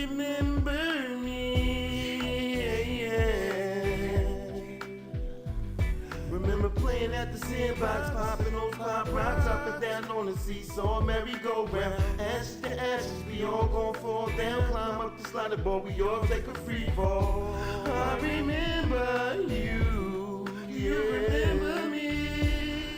remember me? Yeah. Remember playing at the sandbox, popping those pop rocks up and down on the seesaw, merry-go-round. Ashes to ashes, we all gon' fall down. Climb up the sliding board, we all take a free fall. I remember you. You remember me?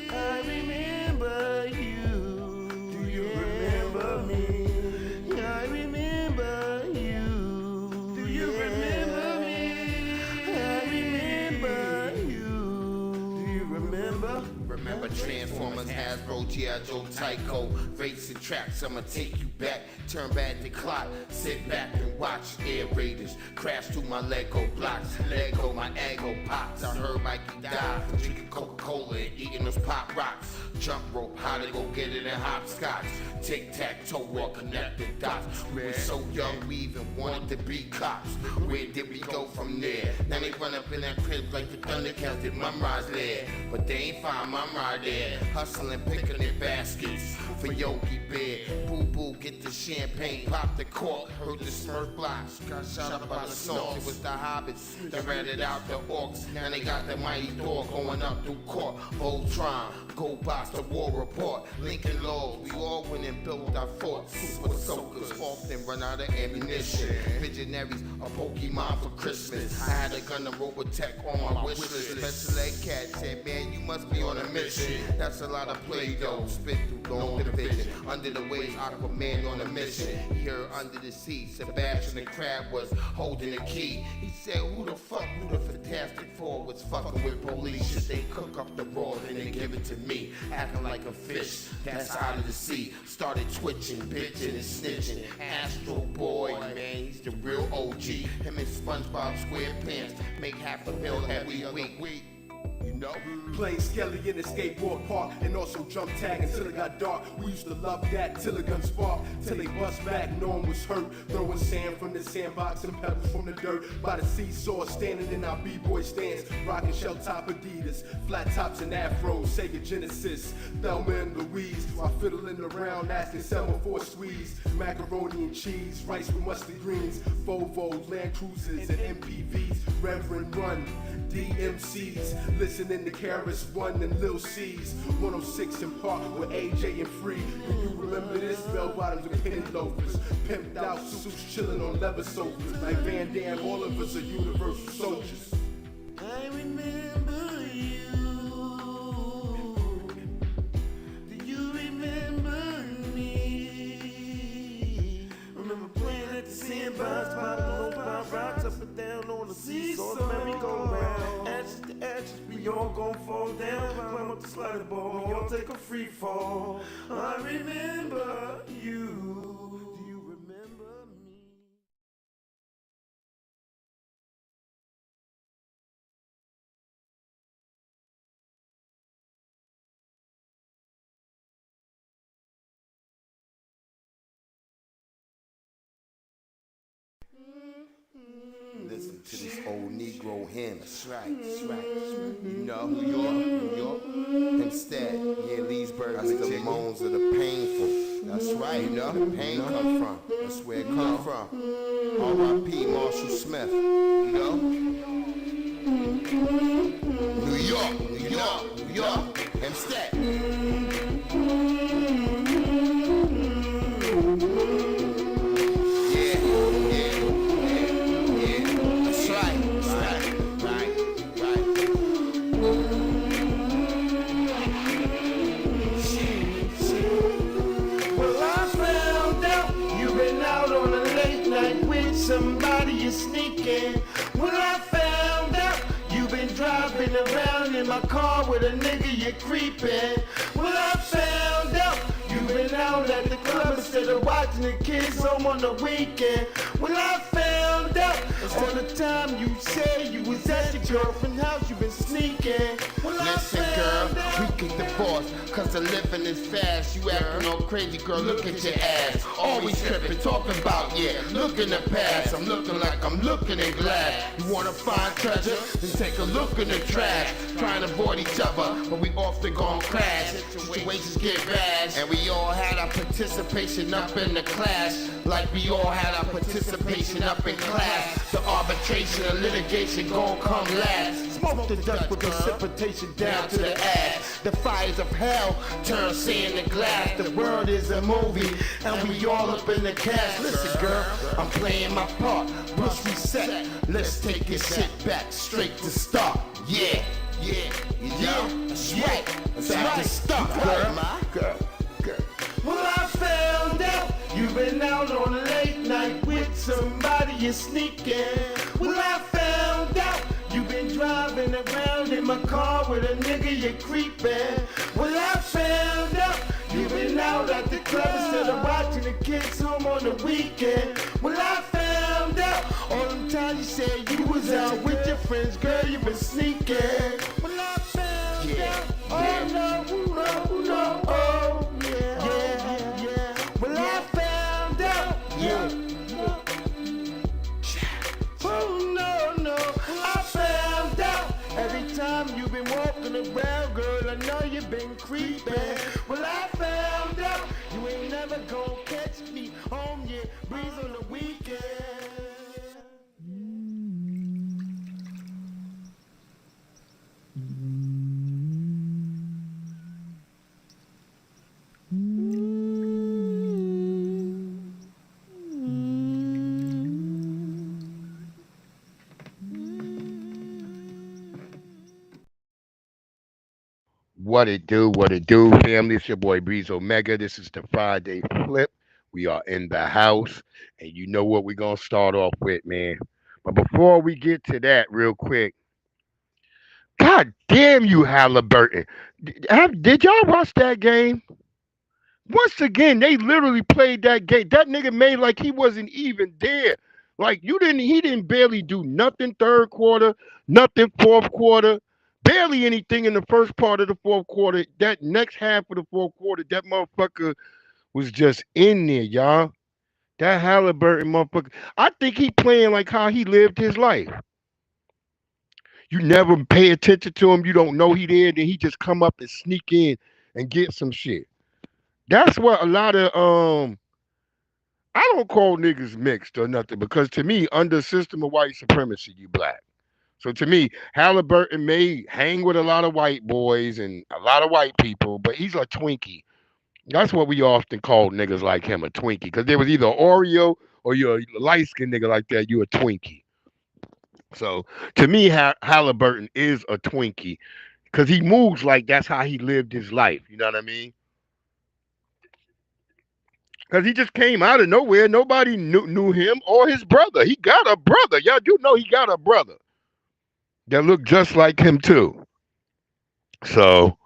I remember you. Do you remember me? I remember you. Do you remember me? I remember you. Do you remember? Remember Transformers, Hasbro, G.I. Joe, Tyco, racing tracks, I'ma take you back. Turn back the clock, sit back and watch Air Raiders crash through my Lego blocks. Lego, my ego pops. I heard Mikey die for drinking Coca-Cola and eating those pop rocks. Jump rope, how to go get it in hopscotch. Tic-tac-toe or connect the dots. We were so young, we even wanted to be cops. Where did we go from there? Now they run up in that crib like the Thundercats did Memorize there. But they ain't find Memorize there. Hustling, picking their baskets for Yogi Bear. Boo-boo, get the champagne, pop the cork. Heard the Smurf blocks, got shot up by the snorks. It was the hobbits that ratted out the orcs. Now they got the mighty Thor going up through court. Voltron, Go Box, the war report. Lincoln Laws, we all went and built our forts. Super soakers often run out of ammunition. Visionaries, a Pokemon for Christmas. I had a gun to Robotech on my wish list. Special Ed Cat said, man, you must be on a mission. That's a lot of Play-Doh, spit through long division. Under the waves, Aquaman on a mission. Here under the sea, Sebastian the Crab was holding the key. He said, who the fuck knew the Fantastic Four was fucking with police? Should they cook up the raw, then they give it to me. Acting like a fish that's out of the sea. Started twitching, bitching and snitching. Astro Boy, man, he's the real OG. Him and SpongeBob SquarePants make $500,000 every week. You know? Playing Skelly in the skateboard park and also jump tag until it got dark. We used to love that till the gun sparked. Till they bust back, no one was hurt. Throwing sand from the sandbox and pebbles from the dirt. By the seesaw, standing in our b-boy stands. Rocking shell top Adidas, flat tops and afros, Sega Genesis, Thelma and Louise. While fiddling around asking Selma for a squeeze. Macaroni and cheese, rice with mustard greens. Volvos, Land Cruisers and MPVs. Reverend Run, DMCs. Listening to Karis One and Lil C's. 106 in Park with AJ and Free. Do you remember this? Bell bottoms and penny loafers. Pimped out suits chilling on leather sofas. Like Van Damme, all of us are universal soldiers. I remember you. Do you remember me? Remember playing at the sandbox, popping those pop rocks up and down on the seesaw, merry-go-round. Ashes to ashes, we all gon' fall down. Climb up the sliding board, we all take a free fall. I remember you. Do you remember me? Listen to this old Negro hymn. That's right, that's right. You know, New York. Instead, yeah, Leesburg, that's the moans of the painful. That's right, you know, pain come from. That's where it come from. R.I.P. Marshall Smith. You know? New York, New York, New York. Instead. Somebody is sneaking. When I found out you've been driving around in my car with a nigga, you're creeping. When I found out you've been out at the club instead of watching the kids home on the weekend. When I found out all the time you said you was at your girlfriend's house, you been sneaking. Listen, girl, we get divorced, cause the living is fast. You acting all crazy, girl, look at your ass. Always tripping, talking about, yeah, look in the past. I'm looking like I'm looking in glass. You wanna find treasure? Then take a look in the trash. Trying to avoid each other, but we often gon' crash. Situations get bad, and we all had our participation up in the class, like we all had our participation up in class. The arbitration and litigation gon' come last. Smoke the dust with precipitation down to the ass. The fires of hell turn sand to glass. The world is a movie, and we all up in the cast. Listen, girl, I'm playing my part. Push reset. Let's take this shit back straight to start. Yeah, yeah, that's right. Back to start, girl. Well, I found out you've been out on a late night with somebody you're sneaking. Well, I found out you've been driving around in my car with a nigga you're creeping. Well, I found out you've been out at the club instead of watching the kids home on the weekend. Well, I found out all the time you said you was out with your friends, girl, you been sneaking. Well, I found out, oh no, oh yeah. Well, I found out, oh no, I found out. Every time you've been walking around, girl, I know you've been creeping. Well, I found out you ain't never gonna catch me home yet, breeze on the weekend. What it do, family? It's your boy Breeze Omega. This is the Friday Flip. We are in the house, and you know what we're going to start off with, man. But before we get to that, real quick, God damn you, Halliburton. Did y'all watch that game? Once again, they literally played that game. That nigga made like he wasn't even there. Like he didn't barely do nothing third quarter, nothing fourth quarter. Barely anything in the first part of the fourth quarter. That next half of the fourth quarter, that motherfucker was just in there, y'all. That Halliburton motherfucker. I think he playing like how he lived his life. You never pay attention to him. You don't know he there. Then he just come up and sneak in and get some shit. That's what a lot of I don't call niggas mixed or nothing because to me, under a system of white supremacy, you black. So to me, Halliburton may hang with a lot of white boys and a lot of white people, but he's a Twinkie. That's what we often call niggas like him, a Twinkie. Because there was either Oreo or you're a light-skinned nigga like that, you a Twinkie. So to me, Halliburton is a Twinkie. Because he moves like that's how he lived his life. You know what I mean? Because he just came out of nowhere. Nobody knew him or his brother. He got a brother. Y'all do know he got a brother that look just like him too. So,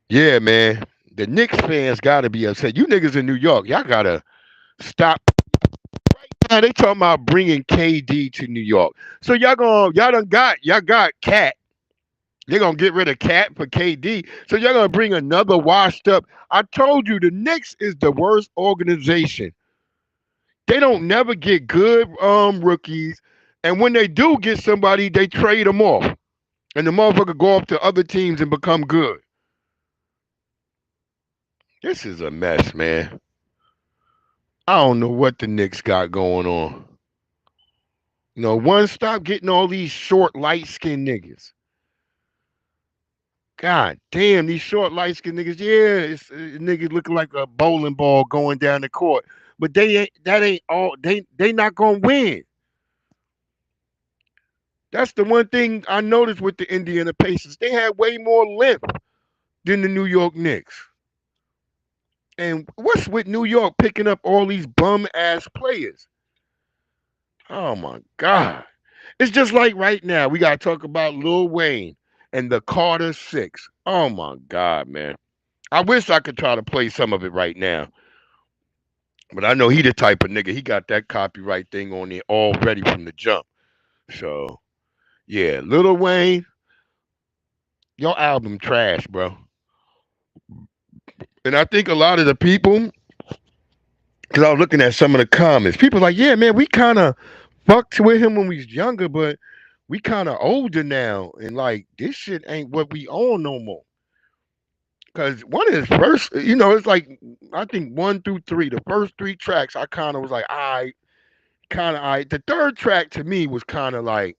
yeah, man, the Knicks fans gotta be upset. You niggas in New York, y'all gotta stop. Right now, they talking about bringing KD to New York. So y'all got Cat. They're gonna get rid of Cat for KD. So y'all gonna bring another washed up. I told you the Knicks is the worst organization. They don't never get good rookies. And when they do get somebody, they trade them off. And the motherfucker go off to other teams and become good. This is a mess, man. I don't know what the Knicks got going on. One, stop getting all these short, light-skinned niggas. God damn, these short, light-skinned niggas. Yeah, it's niggas looking like a bowling ball going down the court. But they not gonna win. That's the one thing I noticed with the Indiana Pacers. They had way more length than the New York Knicks. And what's with New York picking up all these bum-ass players? Oh, my God. It's just like right now, we got to talk about Lil Wayne and the Carter 6. Oh, my God, man. I wish I could try to play some of it right now. But I know he the type of nigga. He got that copyright thing on there already from the jump. So... yeah, Lil Wayne, your album trash, bro. And I think a lot of the people, because I was looking at some of the comments, people like, yeah, man, we kind of fucked with him when we was younger, but we kind of older now. And like, this shit ain't what we on no more. Because one of his first, it's like I think 1 through 3, the first 3 tracks, I kind of was like, I kind of, I. The third track to me was kind of like,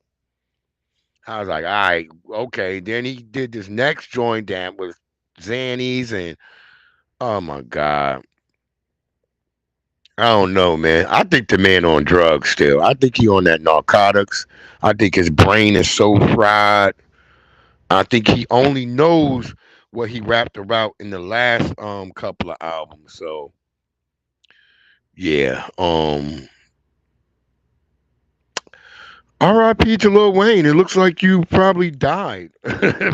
I was like, all right, okay. Then he did this next joint that was Xannies, and oh my god, I don't know, man. I think the man on drugs still. I think he on that narcotics. I think his brain is so fried. I think he only knows what he rapped about in the last couple of albums. So yeah. R.I.P. to Lil Wayne. It looks like you probably died.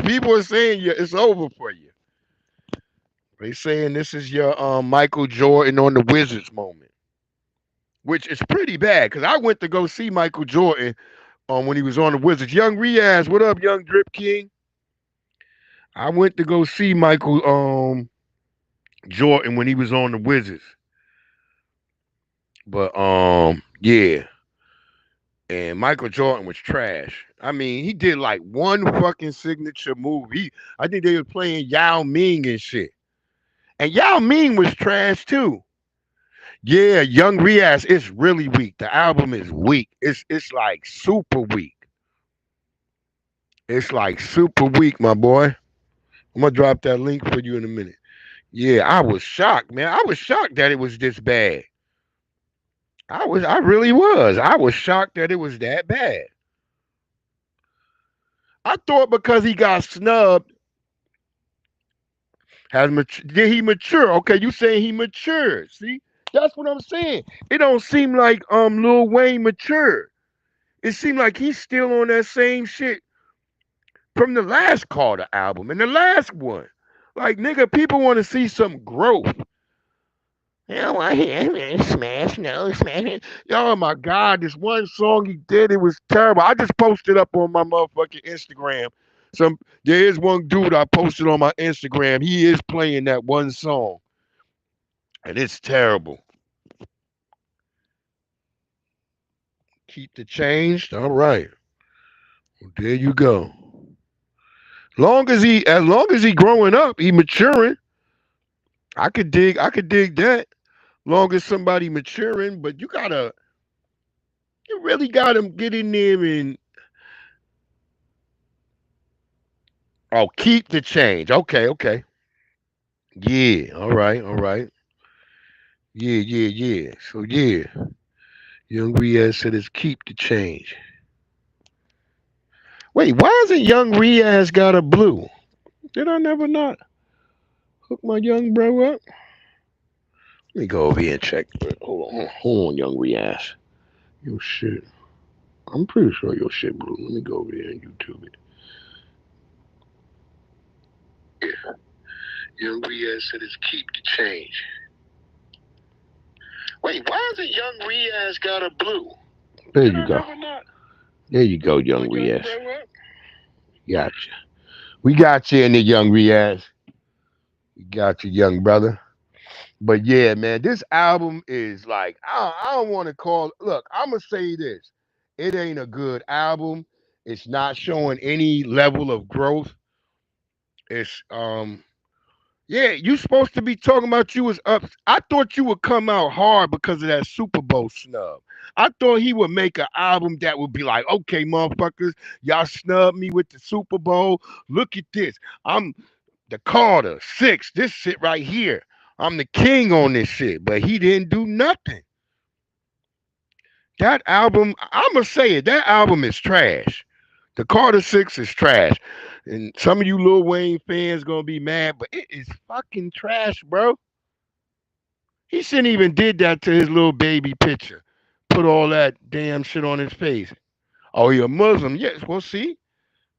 People are saying it's over for you. They saying this is your Michael Jordan on the Wizards moment, which is pretty bad because I went to go see Michael Jordan when he was on the Wizards. Young Riaz, what up, Young Drip King? I went to go see Michael Jordan when he was on the Wizards. But yeah. And Michael Jordan was trash. I mean, he did like one fucking signature move. I think they were playing Yao Ming and shit. And Yao Ming was trash too. Yeah, Young Riaz is really weak. The album is weak. It's like super weak. It's like super weak, my boy. I'm gonna drop that link for you in a minute. Yeah, I was shocked, man. I was shocked that it was this bad. I really was. I was shocked that it was that bad. I thought because he got snubbed, did he mature? Okay, you saying he matured. See? That's what I'm saying. It don't seem like Lil Wayne matured. It seemed like he's still on that same shit from the last Carter album and the last one. Like nigga, people want to see some growth. You know, I hear smash, no smash. Oh my god, this one song he did, it was terrible. I just posted up on my motherfucking Instagram. There is one dude I posted on my Instagram. He is playing that one song. And it's terrible. Keep the change. All right. Well, there you go. As long as he growing up, he maturing. I could dig that. Long as somebody maturing, but you really gotta get in there and keep the change. Okay, okay. Yeah, all right. Yeah, yeah, yeah. So yeah. Young Riaz said it's keep the change. Wait, why isn't Young Riaz got a blue? Did I never not hook my young bro up? Let me go over here and check. Hold on, Young Riaz. Your shit. I'm pretty sure your shit blue. Let me go over here and YouTube it. Yeah. Young Riaz said it's keep the change. Wait, why isn't Young Riaz got a blue? There you go. There you go, Young Riaz. Gotcha. We got you in the Young Riaz. We got you, young brother. But yeah, man, this album is like I don't want to call. Look, I'm gonna say this: it ain't a good album. It's not showing any level of growth. It's yeah, you supposed to be talking about you was up. I thought you would come out hard because of that Super Bowl snub. I thought he would make an album that would be like, okay, motherfuckers, y'all snubbed me with the Super Bowl. Look at this. I'm the Carter Six. This shit right here. I'm the king on this shit. But he didn't do nothing. That album, I'ma say it. That album is trash. The Carter Six is trash. And some of you Lil Wayne fans gonna be mad, but it is fucking trash, bro. He shouldn't even did that to his little baby picture. Put all that damn shit on his face. Oh, he a Muslim? Yes. Well, see.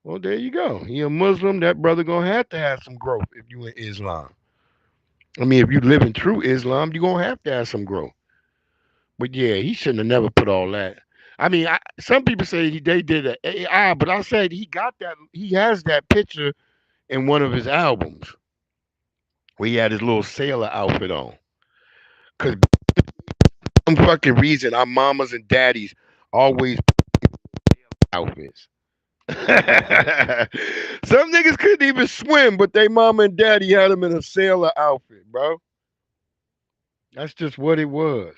Well, there you go. He a Muslim. That brother gonna have to have some growth if you in Islam. I mean, if you living true Islam, you gonna have to have some growth. But yeah, he shouldn't have never put all that. I mean, some people say they did an AI, but I said he got that. He has that picture in one of his albums where he had his little sailor outfit on. Cause some fucking reason our mamas and daddies always outfits. Some niggas couldn't even swim, but they mama and daddy had them in a sailor outfit, bro. That's just what it was.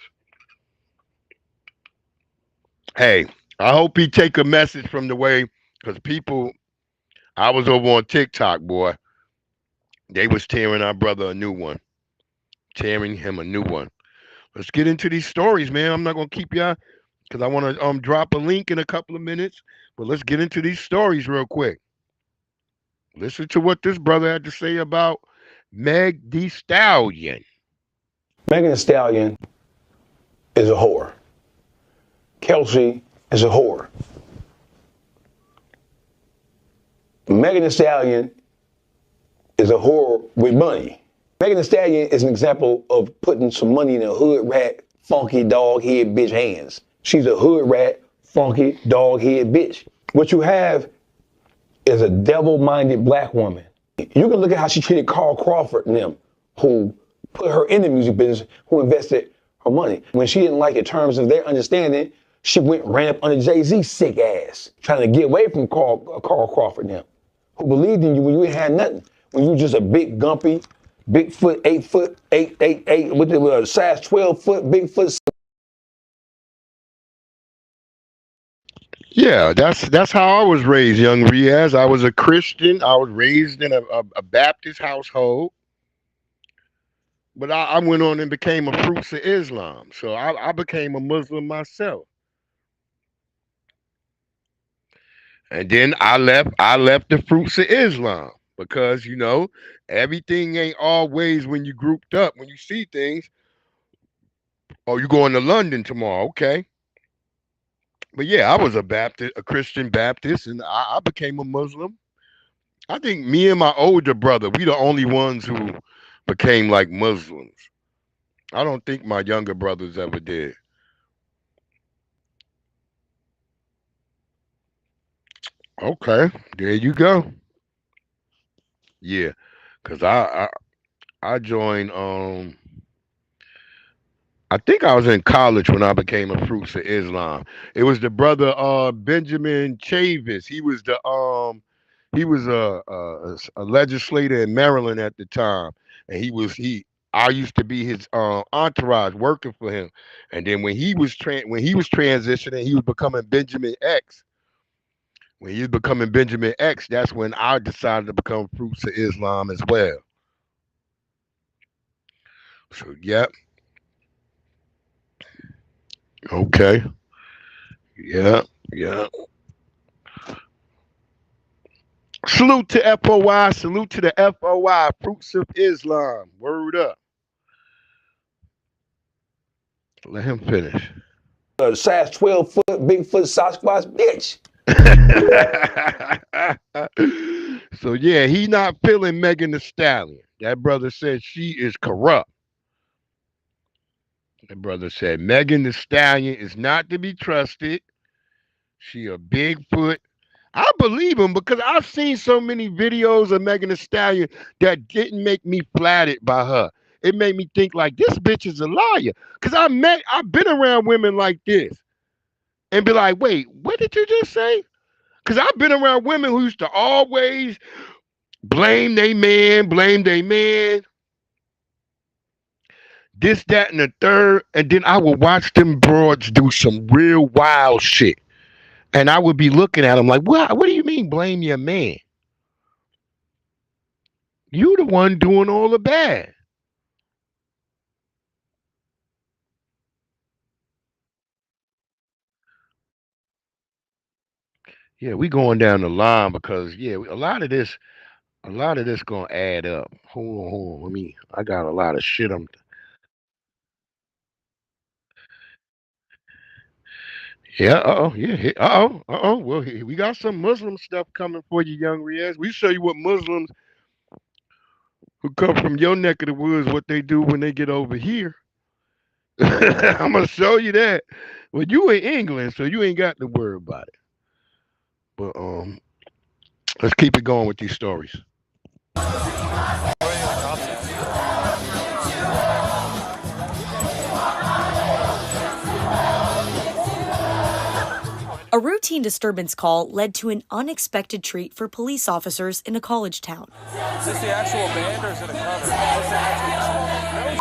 Hey, I hope he take a message from the way, because people, I was over on TikTok, boy. They was tearing our brother a new one, tearing him a new one. Let's get into these stories, man. I'm not gonna keep y'all because I want to drop a link in a couple of minutes. But let's get into these stories real quick. Listen to what this brother had to say about Meg Thee Stallion. Megan Thee Stallion is a whore. Kelsey is a whore. Megan Thee Stallion is a whore with money. Megan Thee Stallion is an example of putting some money in a hood rat, funky dog head bitch hands. She's a hood rat, funky dog head bitch. What you have is a devil-minded black woman. You can look at how she treated Carl Crawford and them, who put her in the music business, who invested her money. When she didn't like in terms of their understanding, she ran up under Jay-Z's sick ass, trying to get away from Carl Crawford and them, who believed in you when you ain't had nothing. When you were just a big gumpy, Bigfoot, 8 foot, 8, with the size 12 foot, Bigfoot. Yeah, that's how I was raised, young Riaz. I was a Christian. I was raised in a Baptist household. But I went on and became a Fruits of Islam. So I became a Muslim myself. And then I left the Fruits of Islam because, you know, everything ain't always when you grouped up. When you see things, oh, you going to London tomorrow, okay. But yeah, I was a Christian Baptist, and I became a Muslim. I think me and my older brother, we the only ones who became like Muslims. I don't think my younger brothers ever did. Okay, there you go. Yeah, cause I joined. I think I was in college when I became a Fruits of Islam. It was the brother Benjamin Chavis. He was a legislator in Maryland at the time, and I used to be his entourage working for him. And then when he was transitioning, he was becoming Benjamin X. When he was becoming Benjamin X, that's when I decided to become Fruits of Islam as well. So, yep. Okay. Yeah. Salute to FOI. Salute to the FOI. Fruits of Islam. Word up. Let him finish. Size 12 foot, Bigfoot, Sasquatch, bitch. So yeah, he not feeling Megan Thee Stallion. That brother said she is corrupt. That brother said Megan Thee Stallion is not to be trusted. She a Bigfoot. I believe him because I've seen so many videos of Megan Thee Stallion that didn't make me flattered by her. It made me think like this bitch is a liar. Cause I've been around women like this and be like, wait, what did you just say? Cause I've been around women who used to always blame they man, this, that, and the third, and then I would watch them broads do some real wild shit. And I would be looking at them like, what do you mean blame your man? You the one doing all the bad. Yeah, we going down the line because yeah, a lot of this gonna add up. Hold on. I got a lot of shit. Yeah. Well, we got some Muslim stuff coming for you, young Riaz. We show you what Muslims who come from your neck of the woods what they do when they get over here. I'm gonna show you that. Well, you in England, so you ain't got to worry about it. But let's keep it going with these stories. A routine disturbance call led to an unexpected treat for police officers in a college town. Is this the actual band or is it a cover?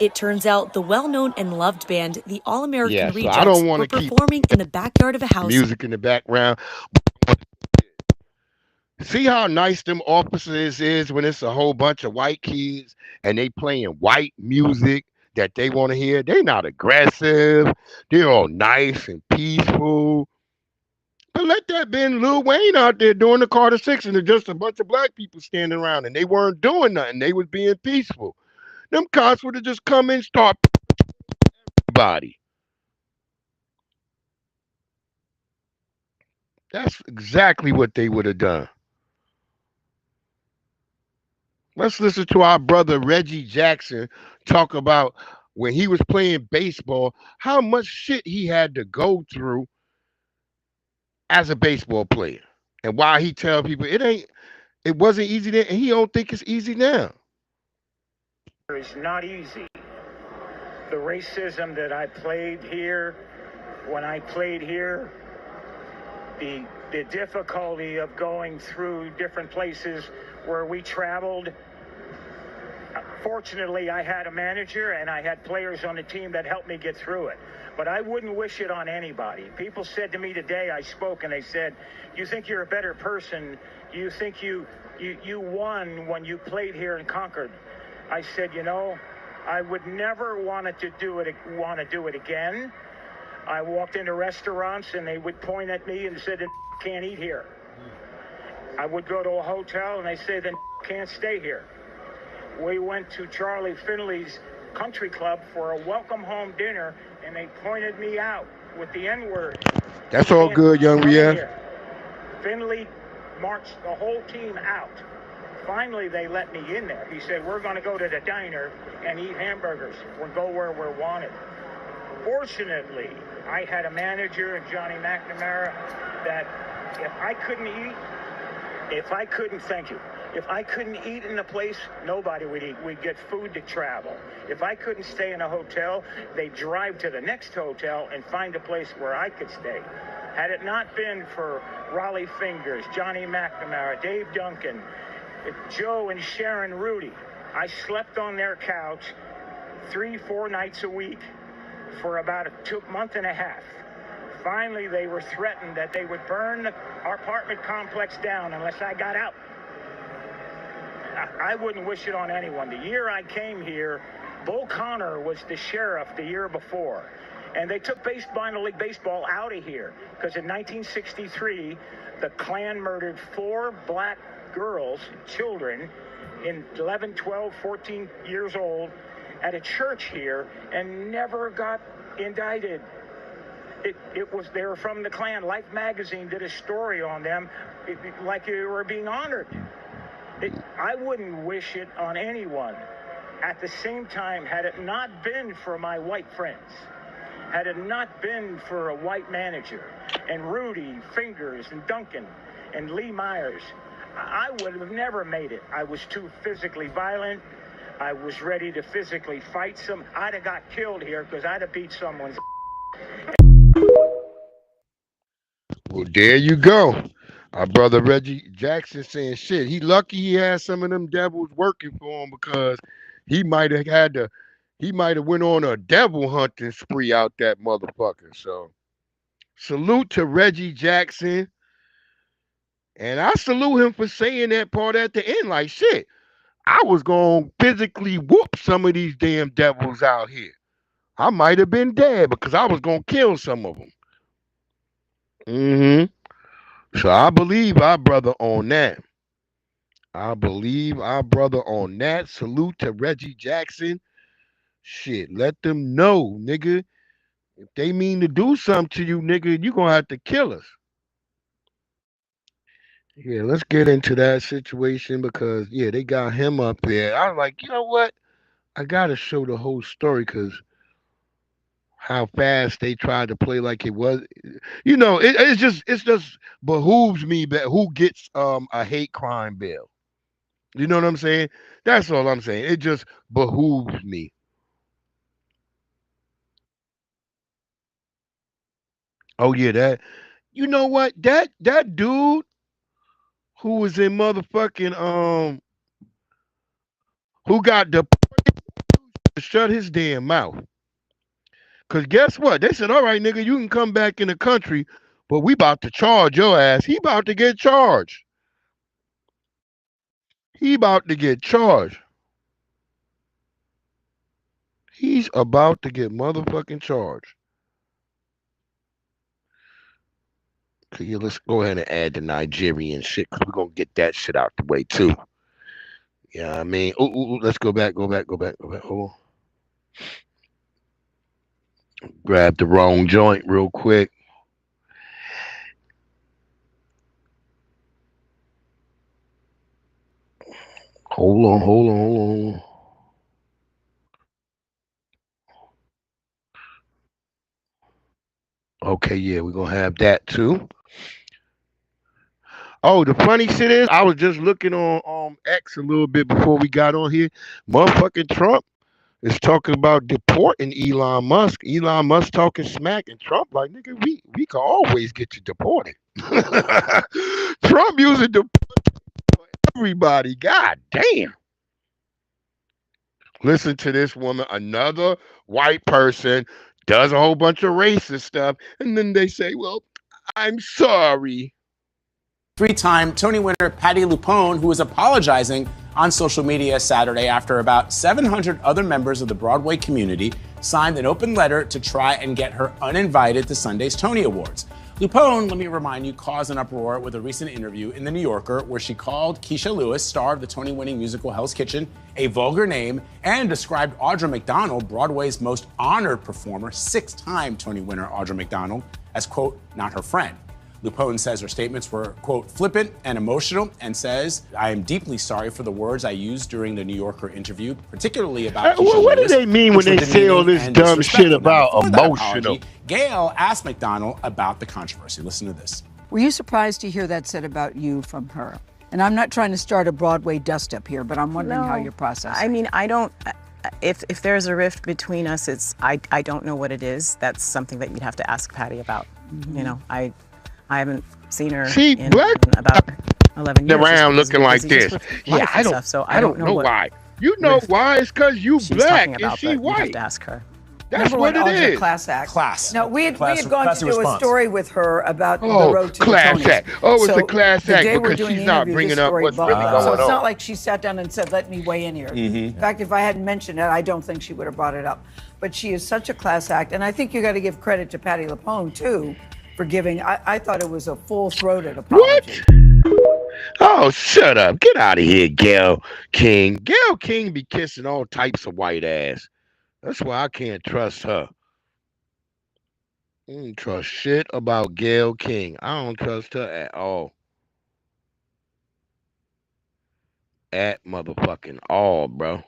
It turns out the well-known and loved band, the All-American Yeah, so Rejects, I don't want were to keep performing in the backyard of a house. music in the background. See how nice them officers is when it's a whole bunch of white kids and they playing white music that they want to hear. They not aggressive. They're all nice and peaceful. But let that been Lil Wayne out there doing the Carter Six and there's just a bunch of black people standing around and they weren't doing nothing. They was being peaceful. Them cops would have just come in and start everybody. That's exactly what they would have done. Let's listen to our brother Reggie Jackson talk about when he was playing baseball, how much shit he had to go through as a baseball player. And why he tell people it wasn't easy then, and he don't think it's easy now. It's not easy. The racism that I played here, when I played here, the difficulty of going through different places where we traveled. Fortunately, I had a manager and I had players on the team that helped me get through it. But I wouldn't wish it on anybody. People said to me today, I spoke and they said, you think you're a better person? You think you won when you played here in Concord? I said, I would never want to do it again. I walked into restaurants and they would point at me and said, can't eat here. I would go to a hotel and they say, then can't stay here. We went to Charlie Finley's country club for a welcome home dinner and they pointed me out with the N-word. That's all good, young Riaz. Finley marched the whole team out. Finally, they let me in there. He said, we're going to go to the diner and eat hamburgers. We'll go where we're wanted. Fortunately, I had a manager, Johnny McNamara, that if I couldn't eat in a place, nobody would eat. We'd get food to travel. If I couldn't stay in a hotel, they'd drive to the next hotel and find a place where I could stay. Had it not been for Raleigh Fingers, Johnny McNamara, Dave Duncan, Joe and Sharon Rudy, I slept on their couch 3-4 nights a week for about a month and a half. Finally, they were threatened that they would burn our apartment complex down unless I got out. I wouldn't wish it on anyone. The year I came here, Bull Connor was the sheriff the year before. And they took minor league baseball out of here because in 1963, the Klan murdered 4 black girls, children, in 11, 12, 14 years old at a church here and never got indicted. They were from the Klan. Life magazine did a story on them like they were being honored. I wouldn't wish it on anyone. At the same time, had it not been for my white friends, had it not been for a white manager, and Rudy, Fingers, and Duncan, and Lee Myers, I would have never made it. I was too physically violent. I was ready to physically fight I'd have got killed here because I'd have beat someone's. Well, there you go. Our brother Reggie Jackson saying shit. He lucky he had some of them devils working for him because he might have went on a devil hunting spree out that motherfucker. So salute to Reggie Jackson. And I salute him for saying that part at the end. Like shit, I was gonna physically whoop some of these damn devils out here. I might have been dead because I was gonna kill some of them. So I believe our brother on that. Salute to Reggie Jackson. Shit, let them know, nigga. If they mean to do something to you, nigga, you gonna have to kill us. Yeah, let's get into that situation because they got him up there. I was like, you know what? I gotta show the whole story because how fast they tried to play like it was. It's just behooves me that who gets a hate crime bill. You know what I'm saying? That's all I'm saying. It just behooves me. Oh yeah, You know what? That dude who was in motherfucking who got deported to shut his damn mouth. Cause guess what? They said, all right, nigga, you can come back in the country, but we about to charge your ass. He about to get charged. He about to get charged. He's about to get motherfucking charged. Okay, yeah, let's go ahead and add the Nigerian shit, because we're gonna get that shit out the way too. Yeah, I mean, let's go back. Hold on. Grab the wrong joint real quick. Hold on. Okay, yeah, we're gonna have that too. Oh, the funny shit is, I was just looking on X a little bit before we got on here. Motherfucking Trump is talking about deporting Elon Musk. Elon Musk talking smack, and Trump like, nigga, we can always get you deported. Trump using deport for everybody. God damn. Listen to this woman, another white person does a whole bunch of racist stuff, and then they say, well, I'm sorry. Three-time Tony winner Patti LuPone, who is apologizing on social media Saturday after about 700 other members of the Broadway community signed an open letter to try and get her uninvited to Sunday's Tony Awards. LuPone, let me remind you, caused an uproar with a recent interview in The New Yorker where she called Keisha Lewis, star of the Tony-winning musical Hell's Kitchen, a vulgar name, and described Audra McDonald, Broadway's most honored performer, 6-time Tony winner Audra McDonald, as, quote, not her friend. LuPone says her statements were, quote, flippant and emotional, and says, I am deeply sorry for the words I used during the New Yorker interview, particularly about Keisha what do Lewis, they mean when they say all this dumb shit about emotional? Gayle asked McDonald about the controversy. Listen to this. Were you surprised to hear that said about you from her? And I'm not trying to start a Broadway dust-up here, but I'm wondering how you're processing. I mean, I don't... If there's a rift between us, it's I don't know what it is. That's something that you'd have to ask Patti about. Mm-hmm. You know, I haven't seen her in about 11 years. Around looking like this. Yeah, I don't. Stuff, so I don't know why. You know why? It's because you black and she white. You have to ask her. That's what it is. Class act. Class. No, we had gone to do a story with her about the road to class the Tonys. Act. Oh, it's a class the act day because we're doing she's the not interview, bringing this up story what's really bumped. going So on. it's not like she sat down and said, let me weigh in here. In fact, if I hadn't mentioned it, I don't think she would have brought it up. But she is such a class act. And I think you got to give credit to Patti LuPone, too, for giving. I thought it was a full-throated apology. What? Oh, shut up. Get out of here, Gayle King. Gayle King be kissing all types of white ass. That's why I can't trust her. I don't trust shit about Gayle King. I don't trust her at all. At motherfucking all, bro.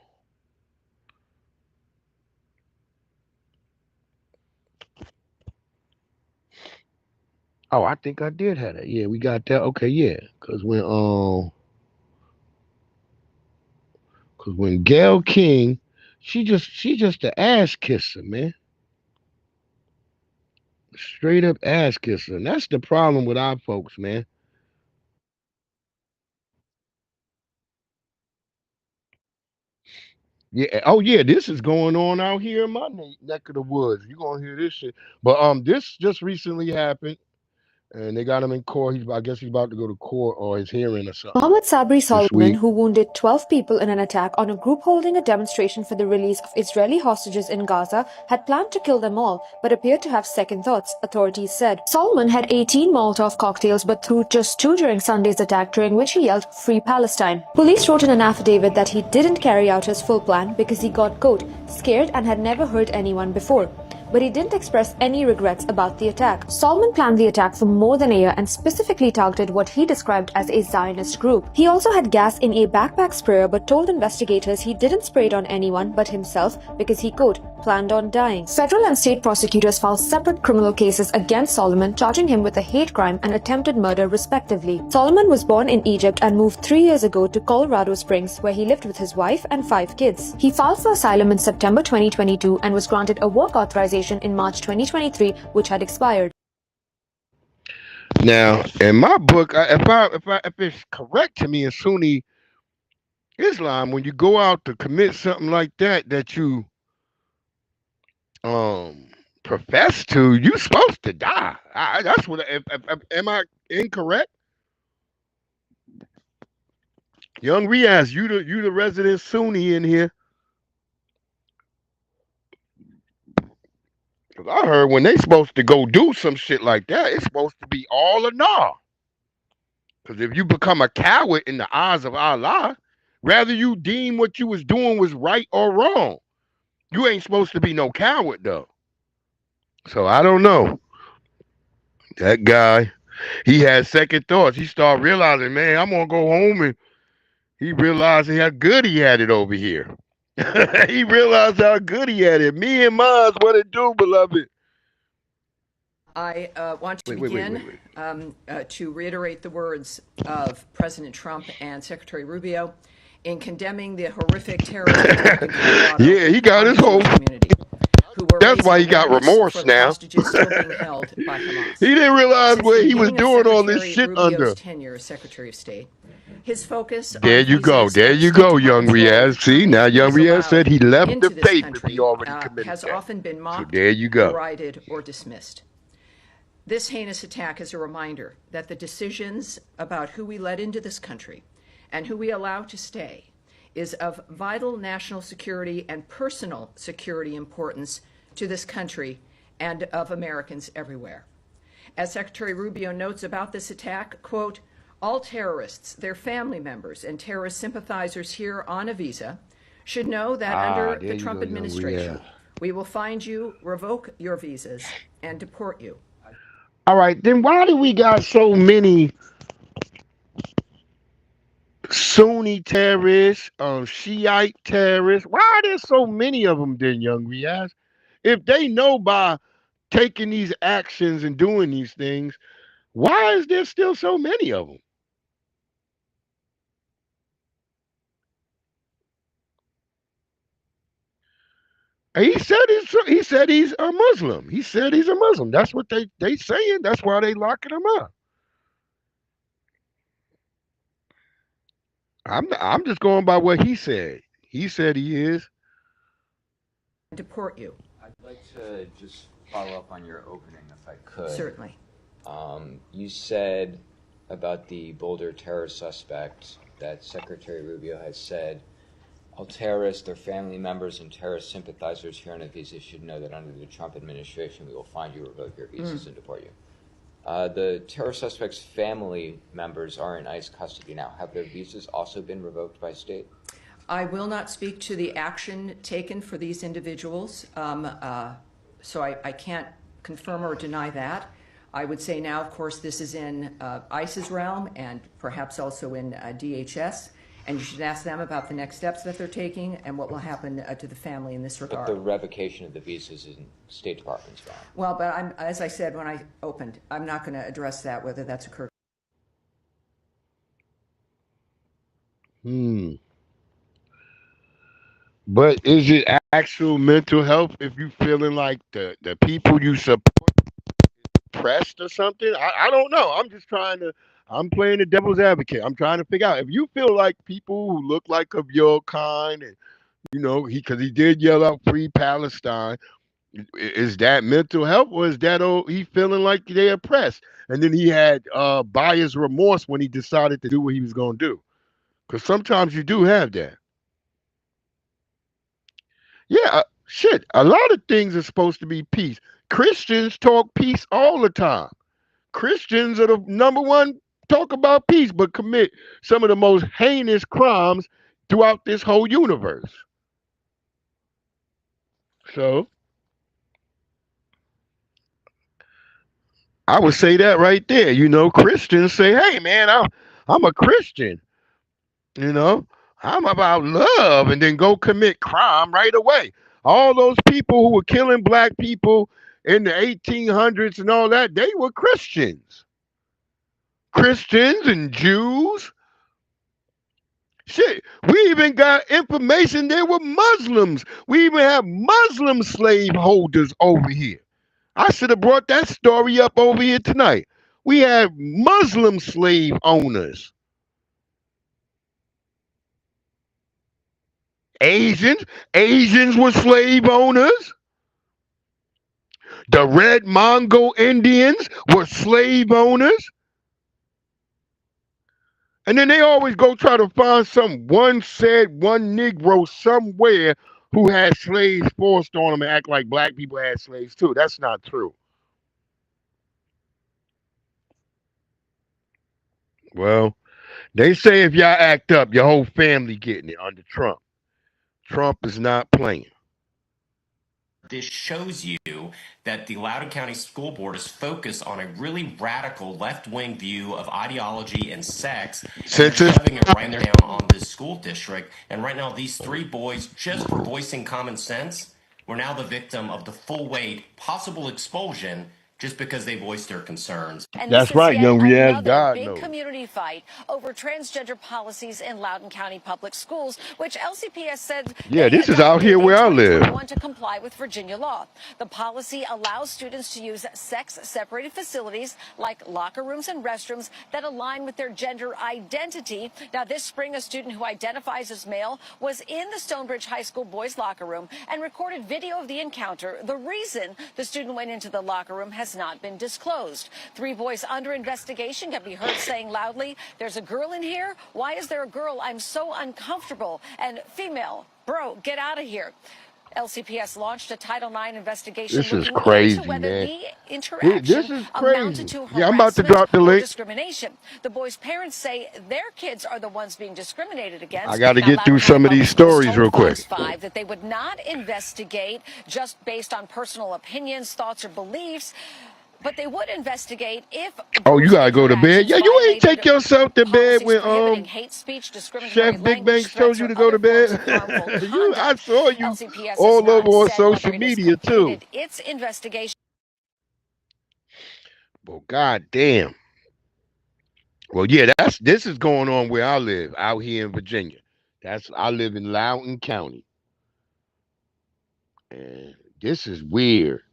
Oh, I think I did have that. Yeah, we got that. Okay, yeah. Cause when Gayle King, she just an ass kisser, man. Straight up ass kisser. And that's the problem with our folks, man. Yeah. Oh, yeah. This is going on out here in my neck of the woods. You're gonna hear this shit. But this just recently happened, and they got him in court. I guess he's about to go to court or his hearing or something. Mohammed Sabri Solomon, who wounded 12 people in an attack on a group holding a demonstration for the release of Israeli hostages in Gaza, had planned to kill them all, but appeared to have second thoughts, authorities said. Solomon had 18 Molotov cocktails, but threw just 2 during Sunday's attack, during which he yelled, "Free Palestine." Police wrote in an affidavit that he didn't carry out his full plan because he got caught, scared, and had never hurt anyone before. But he didn't express any regrets about the attack. Solomon planned the attack for more than a year and specifically targeted what he described as a Zionist group. He also had gas in a backpack sprayer but told investigators he didn't spray it on anyone but himself because he, quote, planned on dying. Federal and state prosecutors filed separate criminal cases against Solomon, charging him with a hate crime and attempted murder respectively. Solomon was born in Egypt and moved 3 years ago to Colorado Springs, where he lived with his wife and 5 kids. He filed for asylum in September 2022 and was granted a work authorization in March 2023, which had expired. Now, in my book, if it's correct to me in Sunni Islam, when you go out to commit something like that you profess to, you supposed to die. That's what. Am I incorrect? Young Riaz, you the resident Sunni in here. Cause I heard when they supposed to go do some shit like that, it's supposed to be all or nah. Cause if you become a coward in the eyes of Allah, rather you deem what you was doing was right or wrong, you ain't supposed to be no coward though. So I don't know. That guy, he had second thoughts. He started realizing, man, I'm gonna go home, and he realized how good he had it over here. He realized how good he had it. Me and Maz, what it do, beloved? I want to begin to reiterate the words of President Trump and Secretary Rubio in condemning the horrific terrorist attack in Colorado. Yeah, he got his whole community. That's why he got remorse now. Hostages still being held by Hamas. He didn't realize Since what the he was beginning of doing all this Secretary shit Rubio's under. tenure as Secretary of State, his focus There on you go. visas There and you State go, Department young Riaz. See, now young allowed Riaz said he left into the this faith if country, he already committed has that. often been mocked, So there you go. derided, or dismissed. This heinous attack is a reminder that the decisions about who we let into this country and who we allow to stay is of vital national security and personal security importance to this country and of Americans everywhere. As Secretary Rubio notes about this attack, quote, all terrorists, their family members, and terrorist sympathizers here on a visa should know that under the Trump administration, we will find you, revoke your visas, and deport you. All right, then why do we got so many Sunni terrorists, Shiite terrorists? Why are there so many of them then, young Riaz? If they know by taking these actions and doing these things, why is there still so many of them? And he said he's a Muslim. He said he's a Muslim. That's what they saying. That's why they locking him up. I'm just going by what he said. He said he is. Deport you. I'd like to just follow up on your opening, if I could. Certainly. You said about the Boulder terror suspect that Secretary Rubio has said, all terrorists, their family members, and terrorist sympathizers here on a visa should know that under the Trump administration, we will find you, revoke your visas, and deport you. The terror suspect's family members are in ICE custody now. Have their visas also been revoked by state? I will not speak to the action taken for these individuals, so I can't confirm or deny that. I would say now, of course, this is in ICE's realm and perhaps also in DHS, and you should ask them about the next steps that they're taking and what will happen to the family in this regard. But the revocation of the visas is in State Department's realm. Well, but as I said when I opened, I'm not going to address that, whether that's occurred. But is it actual mental health if you feeling like the people you support oppressed or something? I don't know. I'm playing the devil's advocate. I'm trying to figure out if you feel like people who look like of your kind, and because he did yell out "Free Palestine," is that mental health, or is that he feeling like they oppressed? And then he had buyer's remorse when he decided to do what he was going to do, because sometimes you do have that. Yeah, shit. A lot of things are supposed to be peace. Christians talk peace all the time. Christians are the number one talk about peace, but commit some of the most heinous crimes throughout this whole universe. So I would say that right there. Christians say, hey man, I'm a Christian. I'm about love, and then go commit crime right away. All those people who were killing black people in the 1800s and all that, they were Christians. Christians and Jews. Shit, we even got information there were Muslims. We even have Muslim slave holders over here. I should have brought that story up over here tonight. We have Muslim slave owners. Asians were slave owners. The Red Mongol Indians were slave owners. And then they always go try to find one Negro somewhere who had slaves forced on them and act like black people had slaves too. That's not true. Well, they say if y'all act up, your whole family getting it under Trump. Trump is not playing. This shows you that the Loudoun County School Board is focused on a really radical left-wing view of ideology and sex, and they're shoving it right down on this school district. And right now, these 3 boys, just for voicing common sense, were now the victim of the full weight possible expulsion just because they voiced their concerns. And that's right, young Riaz. God big knows. Community fight over transgender policies in Loudoun County Public Schools, which LCPS said this is out here where I live. Want to comply with Virginia law. The policy allows students to use sex-separated facilities like locker rooms and restrooms that align with their gender identity. Now, this spring, a student who identifies as male was in the Stonebridge High School boys' locker room and recorded video of the encounter. The reason the student went into the locker room has not been disclosed. 3 boys under investigation can be heard saying loudly, "There's a girl in here. Why is there a girl? I'm so uncomfortable." And female, "Bro, get out of here." LCPS launched a Title IX investigation. This is crazy, into whether man. the interaction This is amounted crazy. to Yeah, I'm about to drop the or link. discrimination. The boys' parents say their kids are the ones being discriminated against. I got to Now, get through Loudoun some of County these Public Schools stories told real quick. Fox 5 that they would not investigate just based on personal opinions, thoughts, or beliefs. But they would investigate if. Oh, you gotta go to bed. Yeah, you ain't take yourself to bed when hate speech, Chef Big Banks told you to go to bed. I saw you all over on social media too. Its investigation. Well, goddamn. Well, yeah, this is going on where I live, out here in Virginia. I live in Loudoun County, and this is weird.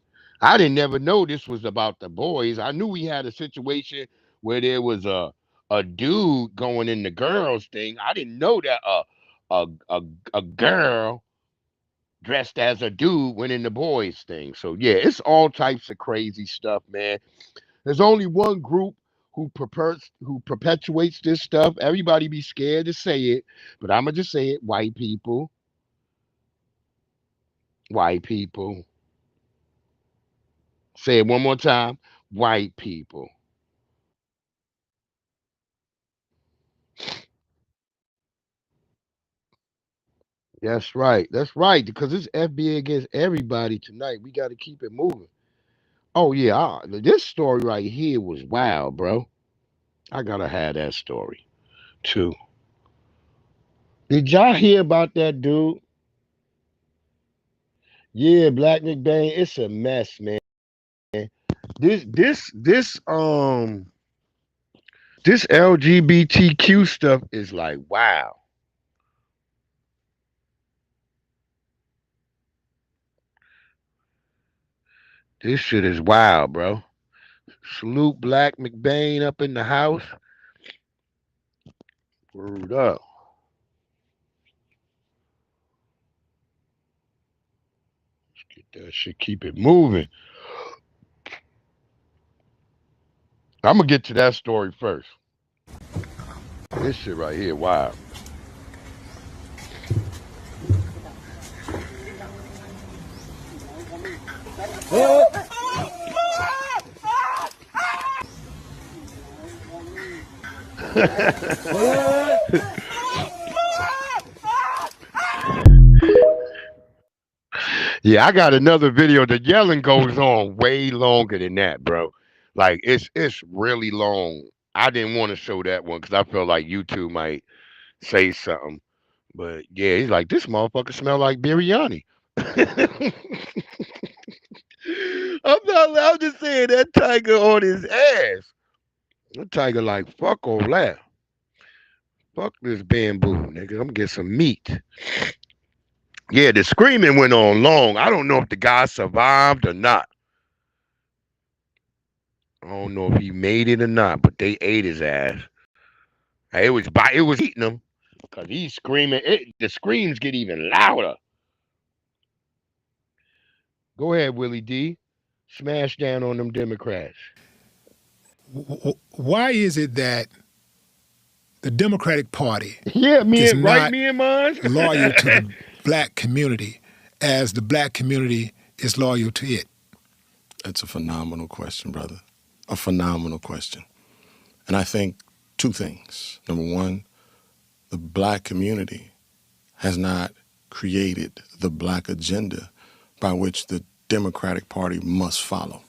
I didn't never know this was about the boys. I knew we had a situation where there was a dude going in the girls thing. I didn't know that a girl dressed as a dude went in the boys thing. So yeah, it's all types of crazy stuff, man. There's only one group who perpetuates this stuff. Everybody be scared to say it, but I'm gonna just say it: white people. White people. Say it one more time. White people. That's right. That's right. Because it's FBA against everybody tonight. We got to keep it moving. Oh, yeah. This story right here was wild, bro. I got to have that story, too. Did y'all hear about that dude? Yeah, Black McBain. It's a mess, man. This LGBTQ stuff is like, wow. This shit is wild, bro. Salute Black McBain up in the house. Word up. Let's get that shit, keep it moving. I'm going to get to that story first. This shit right here, wow. Yeah, I got another video. The yelling goes on way longer than that, bro. Like it's really long. I didn't want to show that one because I felt like YouTube might say something. But yeah, he's like, this motherfucker smell like biryani. I'm just saying that tiger on his ass. That tiger like, fuck all that. Fuck this bamboo, nigga. I'm gonna get some meat. Yeah, the screaming went on long. I don't know if the guy survived or not. I don't know if he made it or not, but they ate his ass. It was eating him because he's screaming. The screams get even louder. Go ahead, Willie D. Smash down on them Democrats. Why is it that the Democratic Party me and mine loyal to the black community as the black community is loyal to it? That's a phenomenal question, brother. A phenomenal question. And I think two things. Number one, the black community has not created the black agenda by which the Democratic Party must follow.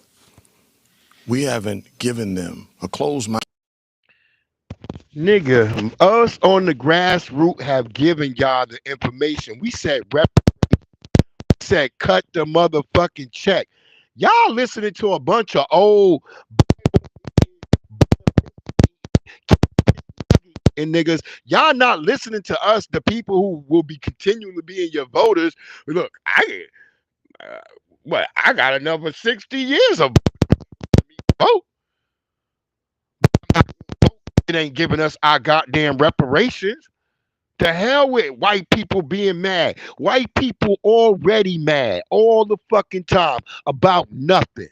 We haven't given them a closed mind. Nigga, us on the grassroots have given y'all the information. We said cut the motherfucking check. Y'all listening to a bunch of old and niggas. Y'all not listening to us, the people who will be continuing to be in your voters. Look, I got another 60 years of vote. It ain't giving us our goddamn reparations. The hell with white people being mad. White people already mad all the fucking time about nothing.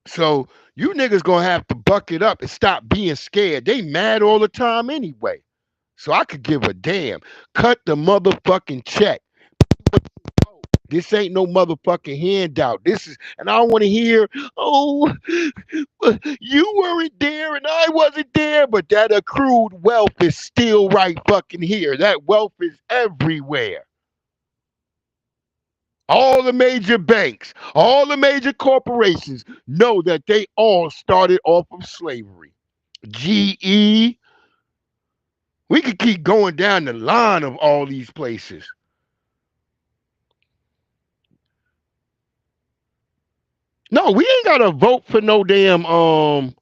So you niggas gonna have to buck it up and stop being scared. They mad all the time anyway. So I could give a damn. Cut the motherfucking check. This ain't no motherfucking handout. This is, and I don't want to hear, oh, you weren't there and I wasn't there, but that accrued wealth is still right fucking here. That wealth is everywhere. All the major banks, all the major corporations know that they all started off of slavery. GE. We could keep going down the line of all these places. No, we ain't gotta vote for no damn no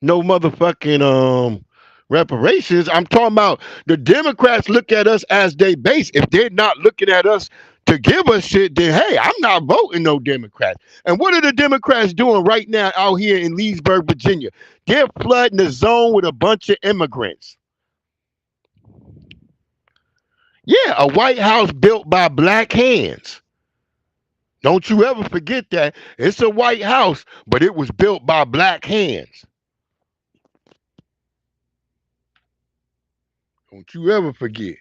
motherfucking reparations. I'm talking about the Democrats look at us as they base. If they're not looking at us to give us shit, then hey, I'm not voting no Democrats. And what are the Democrats doing right now out here in Leesburg, Virginia? They're flooding the zone with a bunch of immigrants. Yeah, a White House built by black hands. Don't you ever forget that. It's a White House, but it was built by black hands. Don't you ever forget.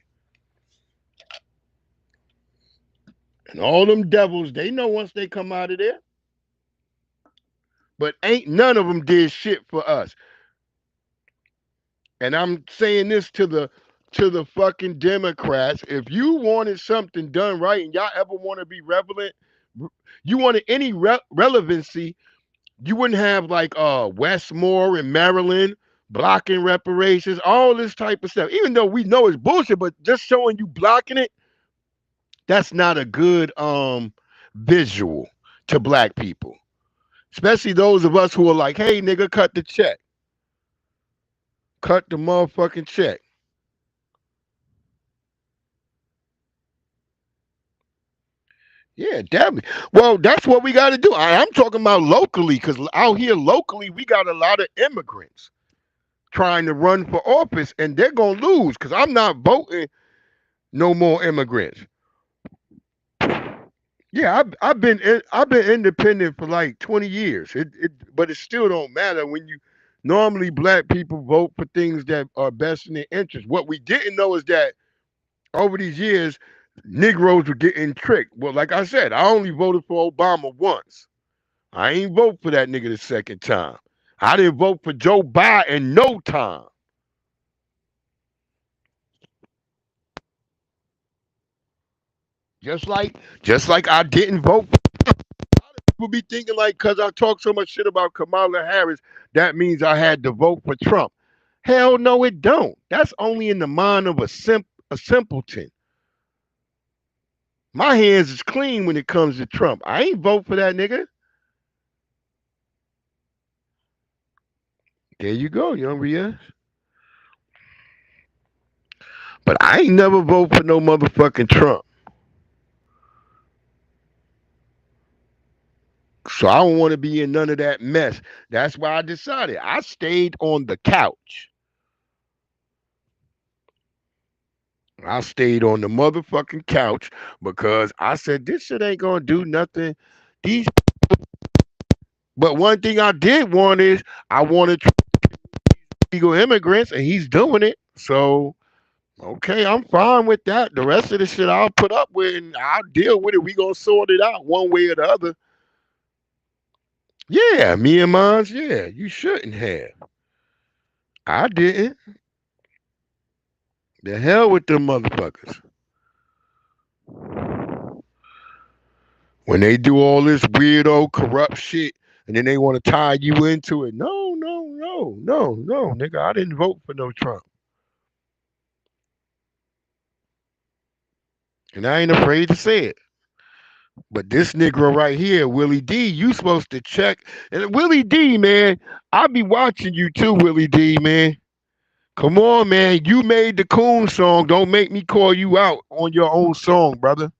And all them devils, they know once they come out of there. But ain't none of them did shit for us. And I'm saying this to the fucking Democrats. If you wanted something done right and y'all ever want to be relevant, you wanted any relevancy, you wouldn't have like Westmore in Maryland blocking reparations, all this type of stuff. Even though we know it's bullshit, but just showing you blocking it, that's not a good visual to black people. Especially those of us who are like, hey, nigga, cut the check. Cut the motherfucking check. Yeah, definitely. Well, that's what we got to do. I'm talking about locally, because out here locally, we got a lot of immigrants trying to run for office, and they're going to lose because I'm not voting no more immigrants. Yeah, I've been independent for like 20 years, but it still don't matter when you normally black people vote for things that are best in their interest. What we didn't know is that over these years, Negroes were getting tricked. Well, like I said, I only voted for Obama once. I ain't vote for that nigga the second time. I didn't vote for Joe Biden no time. Just like I didn't vote for Trump. A lot of people be thinking like because I talk so much shit about Kamala Harris, that means I had to vote for Trump. Hell no, it don't. That's only in the mind of a simpleton. My hands is clean when it comes to Trump. I ain't vote for that nigga. There you go, young Riaz. But I ain't never vote for no motherfucking Trump. So I don't want to be in none of that mess. That's why I decided. I stayed on the couch. I stayed on the motherfucking couch because I said this shit ain't gonna do nothing. These, but one thing I did want is I wanted illegal immigrants, and he's doing it. So okay, I'm fine with that. The rest of the shit I'll put up with and I'll deal with it. We gonna sort it out one way or the other. Yeah, me and mines. Yeah, you shouldn't have. I didn't. The hell with them motherfuckers. When they do all this weirdo corrupt shit and then they want to tie you into it. No, nigga. I didn't vote for no Trump. And I ain't afraid to say it. But this Negro right here, Willie D, you supposed to check. And Willie D, man, I be watching you too, Willie D, man. Come on, man. You made the Coon song. Don't make me call you out on your own song, brother.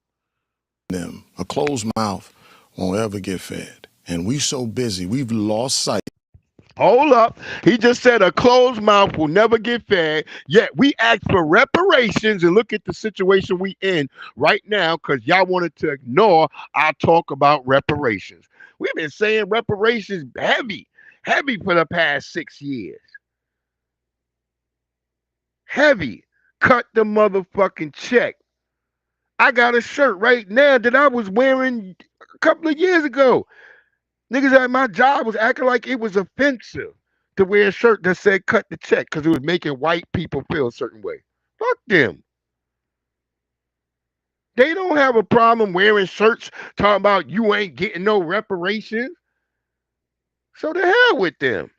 Them. A closed mouth won't ever get fed. And we so busy, we've lost sight. Hold up. He just said a closed mouth will never get fed. Yet we ask for reparations, and look at the situation we in right now because y'all wanted to ignore our talk about reparations. We've been saying reparations heavy for the past 6 years. Heavy. Cut the motherfucking check. I got a shirt right now that I was wearing a couple of years ago. Niggas at my job was acting like it was offensive to wear a shirt that said cut the check because it was making white people feel a certain way. Fuck them. They don't have a problem wearing shirts talking about you ain't getting no reparations. So the hell with them.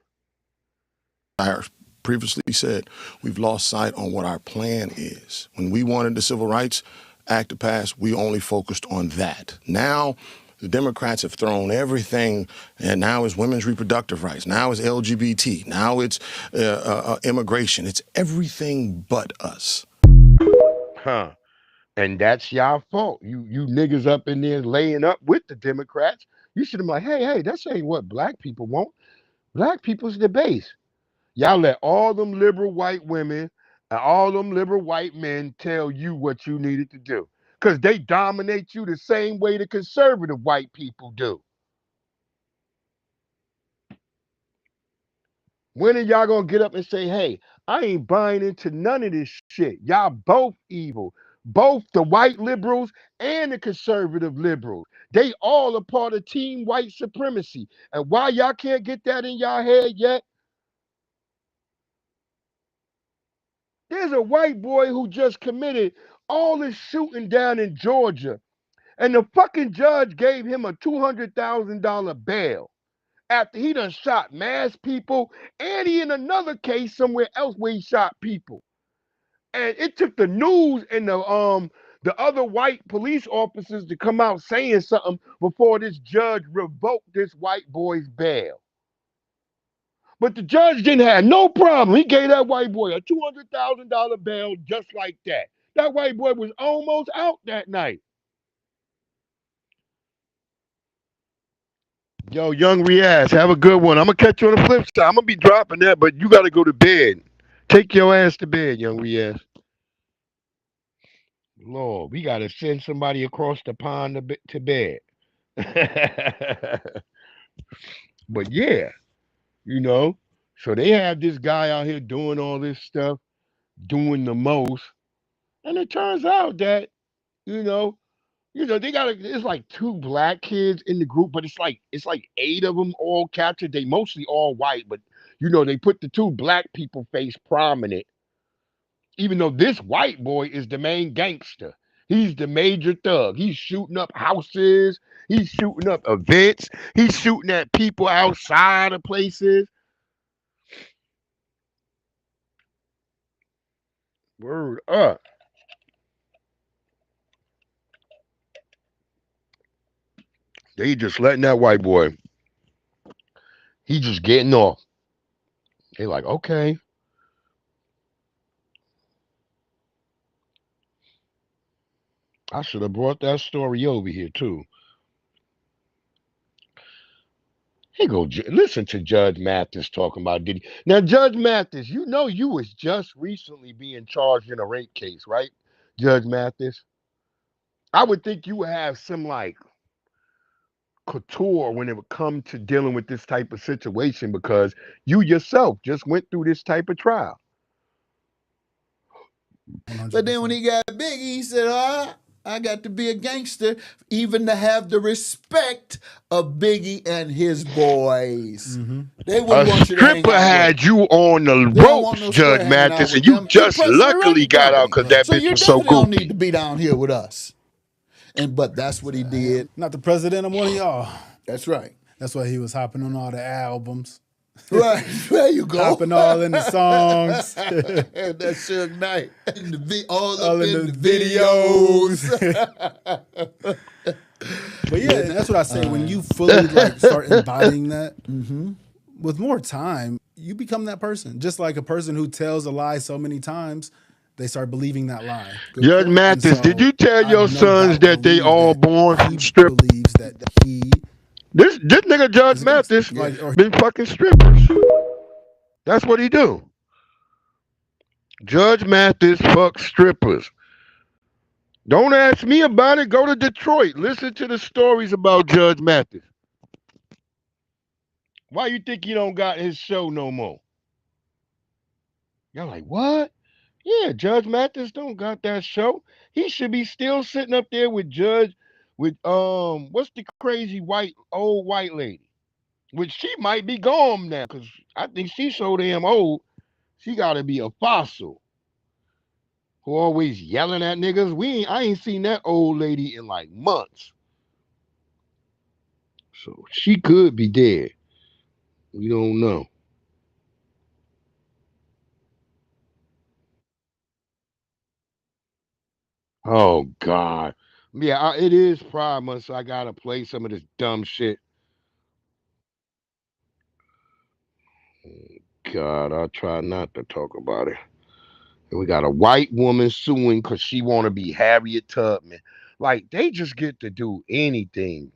I previously said we've lost sight on what our plan is. When we wanted the Civil Rights Act to pass, we only focused on that. Now, the Democrats have thrown everything, and now it's women's reproductive rights. Now it's LGBT. Now it's immigration. It's everything but us. Huh. And that's y'all fault. You niggas up in there laying up with the Democrats. You should have been like, hey, that ain't what black people want. Black people's the base. Y'all let all them liberal white women and all them liberal white men tell you what you needed to do. Because they dominate you the same way the conservative white people do. When are y'all going to get up and say, hey, I ain't buying into none of this shit. Y'all both evil. Both the white liberals and the conservative liberals. They all a part of team white supremacy. And why y'all can't get that in y'all head yet? There's a white boy who just committed all this shooting down in Georgia. And the fucking judge gave him a $200,000 bail after he done shot mass people and he in another case somewhere else where he shot people. And it took the news and the other white police officers to come out saying something before this judge revoked this white boy's bail. But the judge didn't have no problem. He gave that white boy a $200,000 bail just like that. That white boy was almost out that night. Yo, Young Riaz, have a good one. I'm going to catch you on the flip side. I'm going to be dropping that, but you got to go to bed. Take your ass to bed, Young Riaz. Lord, we got to send somebody across the pond to bed. But yeah, so they have this guy out here doing all this stuff, doing the most. And it turns out that, they got it's like 2 black kids in the group, but it's like 8 of them all captured. They mostly all white, but they put the 2 black people face prominent. Even though this white boy is the main gangster. He's the major thug. He's shooting up houses. He's shooting up events. He's shooting at people outside of places. Word up. They just letting that white boy. He just getting off. They like, okay. I should have brought that story over here too. Here go. Listen to Judge Mathis talking about Diddy. Now, Judge Mathis, you know you was just recently being charged in a rape case, right? Judge Mathis. I would think you would have some like couture when it would come to dealing with this type of situation because you yourself just went through this type of trial. 100%. But then when he got big, he said, I got to be a gangster, even to have the respect of Biggie and his boys. Mm-hmm. They wouldn't want you to hang out. A stripper had you on the ropes, no Judge Mathis, and you just luckily got out because that bitch was so goofy. So you definitely don't need to be down here with us. But that's what he did. Not the president of one of y'all. That's right. That's why he was hopping on all the albums. Right, there you go. Hopping all in the songs. That Suge Knight. All in the videos. But yeah, that's what I say. When you fully like start embodying that, with more time, you become that person. Just like a person who tells a lie so many times, they start believing that lie. Judge Mathis, did you tell your sons that they all born from strippers? Believes that he... This nigga Judge Mathis been fucking strippers. That's what he do. Judge Mathis fuck strippers. Don't ask me about it. Go to Detroit. Listen to the stories about Judge Mathis. Why you think he don't got his show no more? Y'all like, what? Yeah, Judge Mathis don't got that show. He should be still sitting up there with what's the crazy old white lady? Which she might be gone now, because I think she's so damn old. She gotta be a fossil. Who always yelling at niggas. I ain't seen that old lady in like months. So she could be dead. We don't know. Oh God. Yeah, it is Pride Month, so I gotta play some of this dumb shit. God, I'll try not to talk about it. And we got a white woman suing because she want to be Harriet Tubman. Like, they just get to do anything.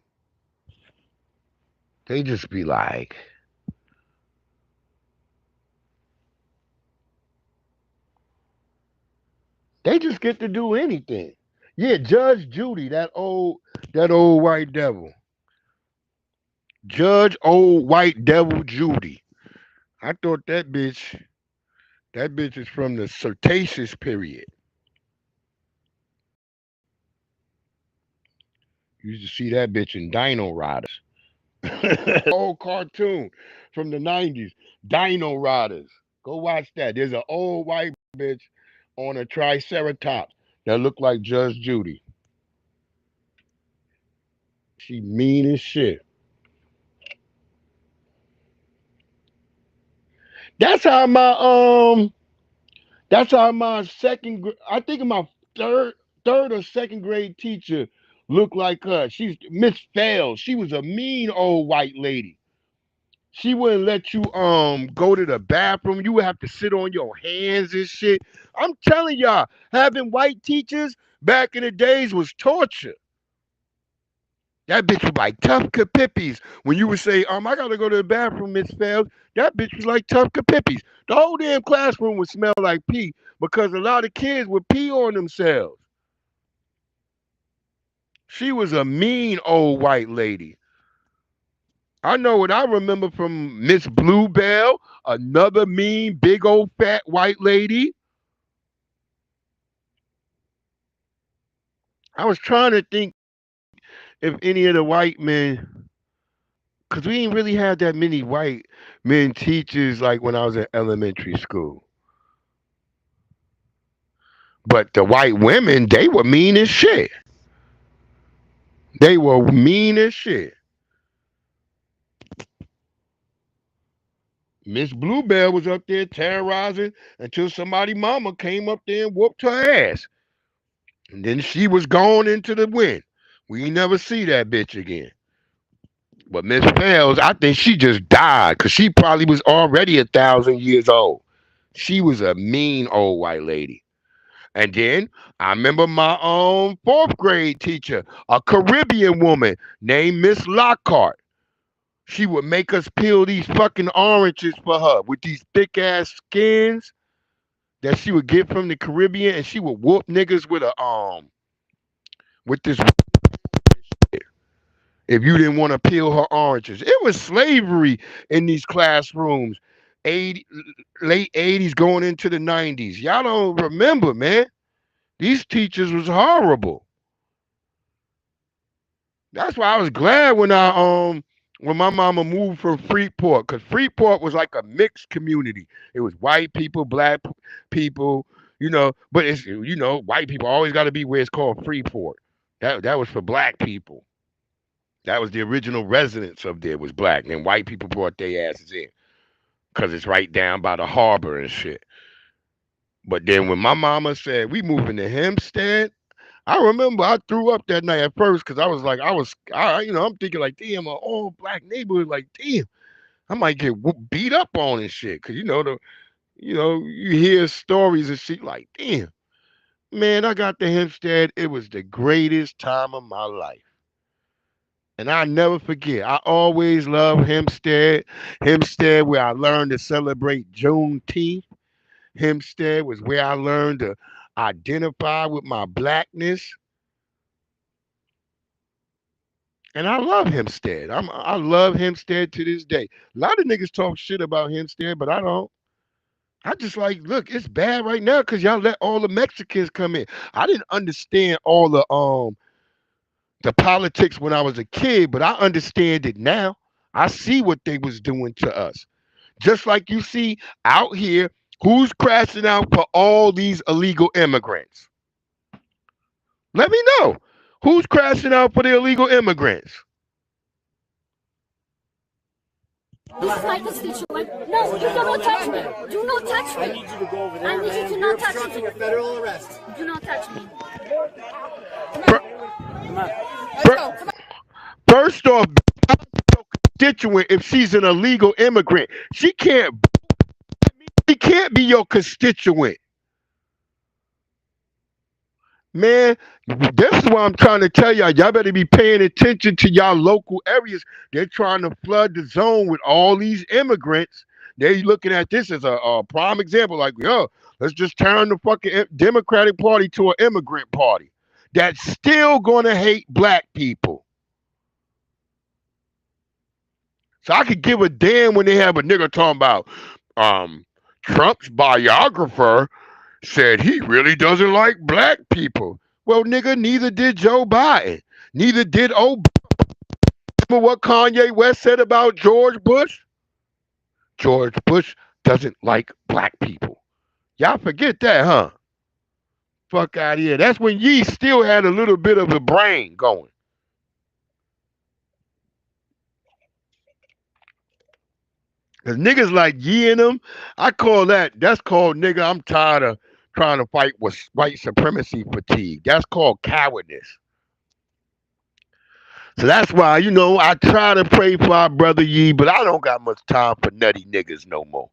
They just be like, they just get to do anything. Yeah, Judge Judy, that old white devil. Judge old white devil Judy. I thought that bitch is from the Cretaceous period. You used to see that bitch in Dino Riders. Old cartoon from the 90s. Dino Riders. Go watch that. There's an old white bitch on a triceratops that looked like Judge Judy. She mean as shit. That's how my second, I think my third or second grade teacher looked like her. She's Miss Fales. She was a mean old white lady. She wouldn't let you go to the bathroom. You would have to sit on your hands and shit. I'm telling y'all, having white teachers back in the days was torture. That bitch was like tough capippies. When you would say, I gotta go to the bathroom, Miss Fales, that bitch was like tough capippies. The whole damn classroom would smell like pee because a lot of kids would pee on themselves. She was a mean old white lady. I know what I remember from Miss Bluebell, another mean, big old fat white lady. I was trying to think if any of the white men, because we ain't really had that many white men teachers like when I was in elementary school. But the white women, they were mean as shit. They were mean as shit. Miss Bluebell was up there terrorizing until somebody mama came up there and whooped her ass. And then she was gone into the wind. We never see that bitch again. But Miss Fales, I think she just died because she probably was already 1,000 years old. She was a mean old white lady. And then I remember my fourth grade teacher, a Caribbean woman named Miss Lockhart. She would make us peel these fucking oranges for her with these thick ass skins that she would get from the Caribbean, and she would whoop niggas with with this if you didn't want to peel her oranges. It was slavery in these classrooms. Late 80s going into the 90s. Y'all don't remember, man. These teachers was horrible. That's why I was glad when my mama moved from Freeport, because Freeport was like a mixed community. It was white people, black people, but it's, white people always got to be where it's called Freeport. That was for black people. That was the original residents of there was black. And then white people brought their asses in because it's right down by the harbor and shit. But then when my mama said we moving to Hempstead, I remember I threw up that night at first because I was like, I'm thinking like, damn, an all black neighborhood, like, damn, I might get beat up on and shit. Cause you hear stories and shit like, damn, man, I got to Hempstead. It was the greatest time of my life. And I never forget. I always love Hempstead. Hempstead, where I learned to celebrate Juneteenth. Hempstead was where I learned to identify with my blackness. And I love Hempstead. I love Hempstead to this day. A lot of niggas talk shit about Hempstead, but I don't. I just like, look, it's bad right now because y'all let all the Mexicans come in. I didn't understand all the politics when I was a kid, but I understand it now. I see what they was doing to us. Just like you see out here, who's crashing out for all these illegal immigrants? Let me know. Who's crashing out for the illegal immigrants? This is my constituent. No, you do not touch me. Do not touch me. I need you to go over there. I need you to not touch me. You're obstructing a federal arrest. Do not touch me. Come on. First off, constituent, if she's an illegal immigrant, she can't be your constituent. Man, this is why I'm trying to tell y'all better be paying attention to y'all local areas. They're trying to flood the zone with all these immigrants. They're looking at this as a prime example, like, let's just turn the fucking Democratic Party to an immigrant party that's still gonna hate black people. So I could give a damn when they have a nigga talking about Trump's biographer said he really doesn't like black people. Well, nigga, neither did Joe Biden. Neither did Obama. Remember what Kanye West said about George Bush? George Bush doesn't like black people. Y'all forget that, huh? Fuck out of here. That's when ye still had a little bit of a brain going. Cause niggas like ye and them, I call that's called, nigga, I'm tired of trying to fight with white supremacy fatigue. That's called cowardice. So that's why, I try to pray for our brother Yee, but I don't got much time for nutty niggas no more.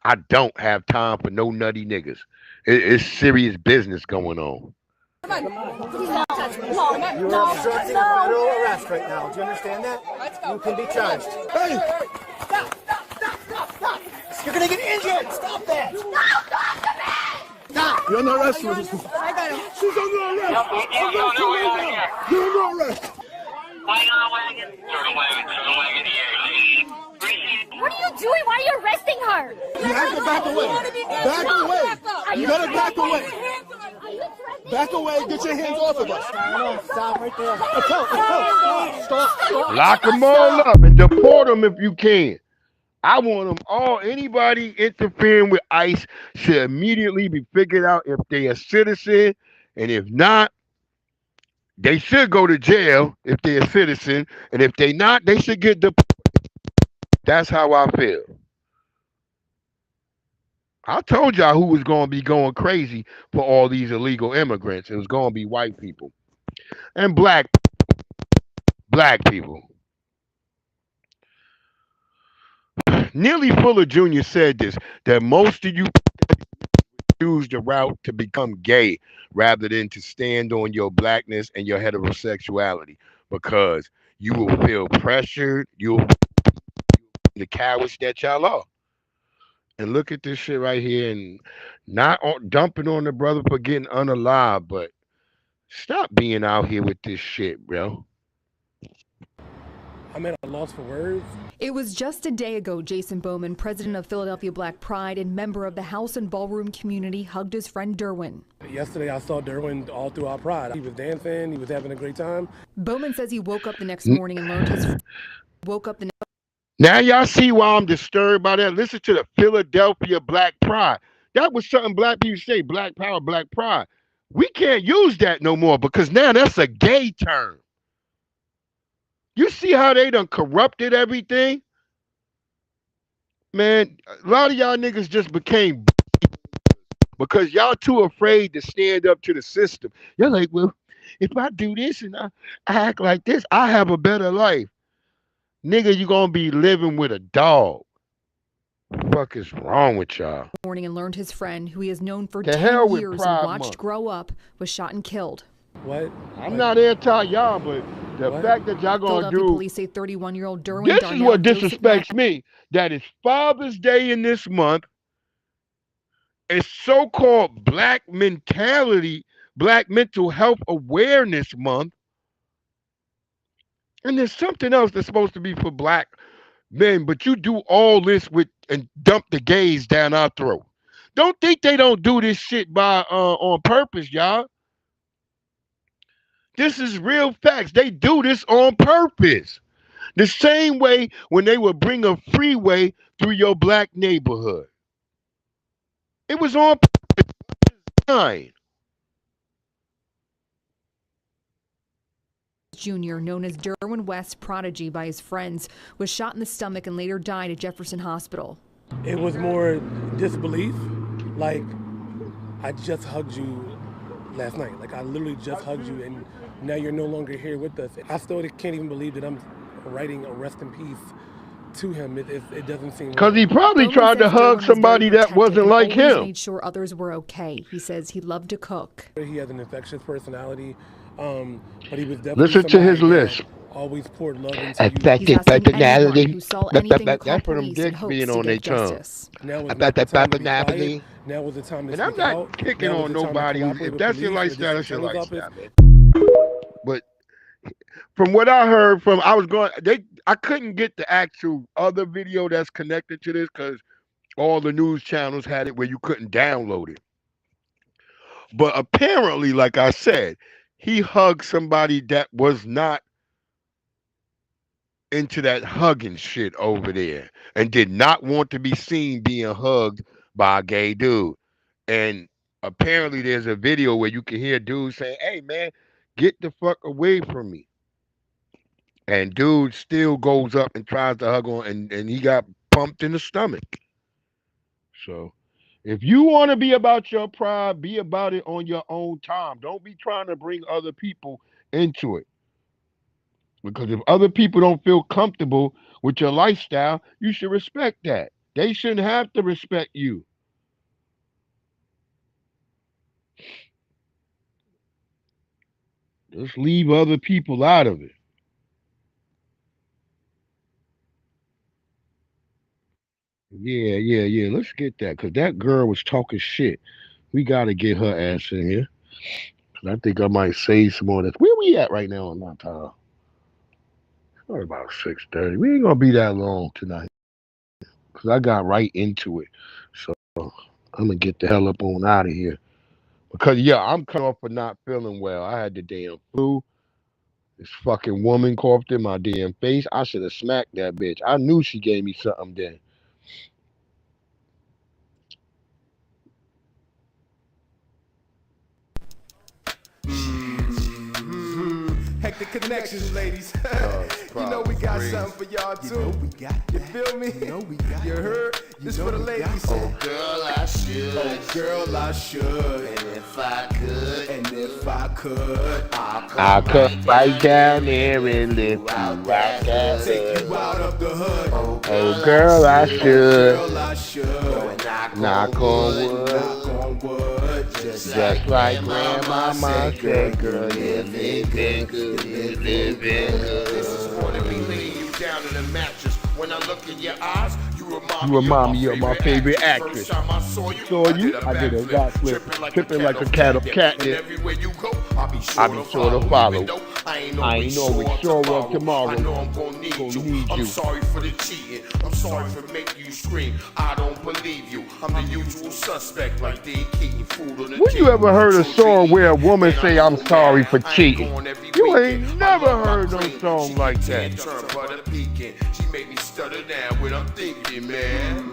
I don't have time for no nutty niggas. It's serious business going on. Come on. Please don't touch me. You're obstructing a federal arrest right now. Do you understand that? You can be charged. Hey! Stop! You're gonna get injured! Stop that! Stop! You're under arrest for this. I got him. She's under arrest! You're under arrest! What are you doing? Why are you arresting her? You have to back away. Back away. You gotta back away. Back away. Get your hands off of us. Stop right there. Stop. Lock them all up and deport them if you can. I want them all. Anybody interfering with ICE should immediately be figured out if they are a citizen, and if not, they should go to jail if they're a citizen, and if they not, they should get deported. That's how I feel. I told y'all who was going to be going crazy for all these illegal immigrants. It was going to be white people and black people. Neely Fuller Jr. said this, that most of you choose the route to become gay rather than to stand on your blackness and your heterosexuality, because you will feel pressured. You'll the cowards that y'all are. And look at this shit right here, and not dumping on the brother for getting unalive, but stop being out here with this shit, bro. I'm at a loss for words. It was just a day ago Jason Bowman, president of Philadelphia Black Pride and member of the house and ballroom community, hugged his friend Derwin. Yesterday I saw Derwin all throughout Pride. He was dancing, he was having a great time. Bowman says he woke up the next morning and learned his Now y'all see why I'm disturbed by that. Listen to the Philadelphia Black Pride. That was something black people say, black power, black pride. We can't use that no more because now that's a gay term. You see how they done corrupted everything? Man, a lot of y'all niggas just became because y'all too afraid to stand up to the system. You're like, well, if I do this and I act like this, I have a better life. Nigga, you gonna be living with a dog. What the fuck is wrong with y'all? Morning and learned his friend, who he has known for The 10 hell with years Pride and watched Month. grow up, was shot and killed. What? I'm not anti y'all, but the fact that y'all gonna Philadelphia do police say 31-year-old Derwin this Darnell is what Joseph disrespects me. That it's Father's Day in this month. It's so-called black mentality, black mental health awareness month. And there's something else that's supposed to be for black men, but you do all this with and dump the gays down our throat. Don't think they don't do this shit by on purpose, y'all. This is real facts. They do this on purpose. The same way when they would bring a freeway through your black neighborhood. It was on purpose. Jr., known as Derwin West Prodigy by his friends, was shot in the stomach and later died at Jefferson Hospital. It was more disbelief. Like, I just hugged you last night. Like, I literally just hugged you, and now you're no longer here with us. I still can't even believe that I'm writing a rest in peace to him. It doesn't seem because he right. probably tried to hug somebody that wasn't like Always him. made sure others were okay. He says he loved to cook. He has an infectious personality, but he was definitely Listen to his somebody that list. always poured love into you. Affected personality. who saw anything to call That's for them police in dicks hopes being to on their get tongue. justice. Now was About not the that time to be quiet. personality. Now was the time to And I'm speak not out. kicking Now on was the time to nobody. cooperate If with that's your police or lifestyle, that's your district attorney's lifestyle, office. man. But from what I heard from, I couldn't get the actual other video that's connected to this because all the news channels had it where you couldn't download it. But apparently, like I said, he hugged somebody that was not into that hugging shit over there and did not want to be seen being hugged by a gay dude. And apparently there's a video where you can hear dudes saying, hey man, get the fuck away from me. And dude still goes up and tries to hug on, and he got pumped in the stomach. So if you want to be about your pride, be about it on your own time. Don't be trying to bring other people into it. Because if other people don't feel comfortable with your lifestyle, you should respect that. They shouldn't have to respect you. Just leave other people out of it. Yeah. Let's get that. Because that girl was talking shit. We got to get her ass in here. I think I might save some more of this. Where we at right now on my time? Probably about 6:30. We ain't going to be that long tonight. Because I got right into it. So I'm going to get the hell up on out of here. Because, I'm coming off for not feeling well. I had the damn flu. This fucking woman coughed in my damn face. I should have smacked that bitch. I knew she gave me something then. Hectic Connections, ladies. You know we got something for y'all too. You feel me? You heard? This for the ladies. Oh girl, I should. Oh girl, I should. And if I could, I'll come right down there and lift you out that take you out of the hood. Oh girl, I should. Girl, I should. Knock on wood. Knock on wood. Just like grandmama said, girl, you're living good, you're living good. This is gonna be laying you down in a mattress. When I look in your eyes, you remind me of my favorite actress. First time I saw you, I did a backflip, tripping like a cat of catnip. Everywhere you go, I'll be sure to follow. I ain't always sure of tomorrow. I know I'm gonna need you. I'm sorry for the cheating. I'm sorry for making you scream. I don't believe you. I'm the usual suspect, like they keeping food on the When you ever heard a song where a woman say, I'm sorry for cheating? You ain't never heard no song like that. She make me stutter down when I'm thinking, man.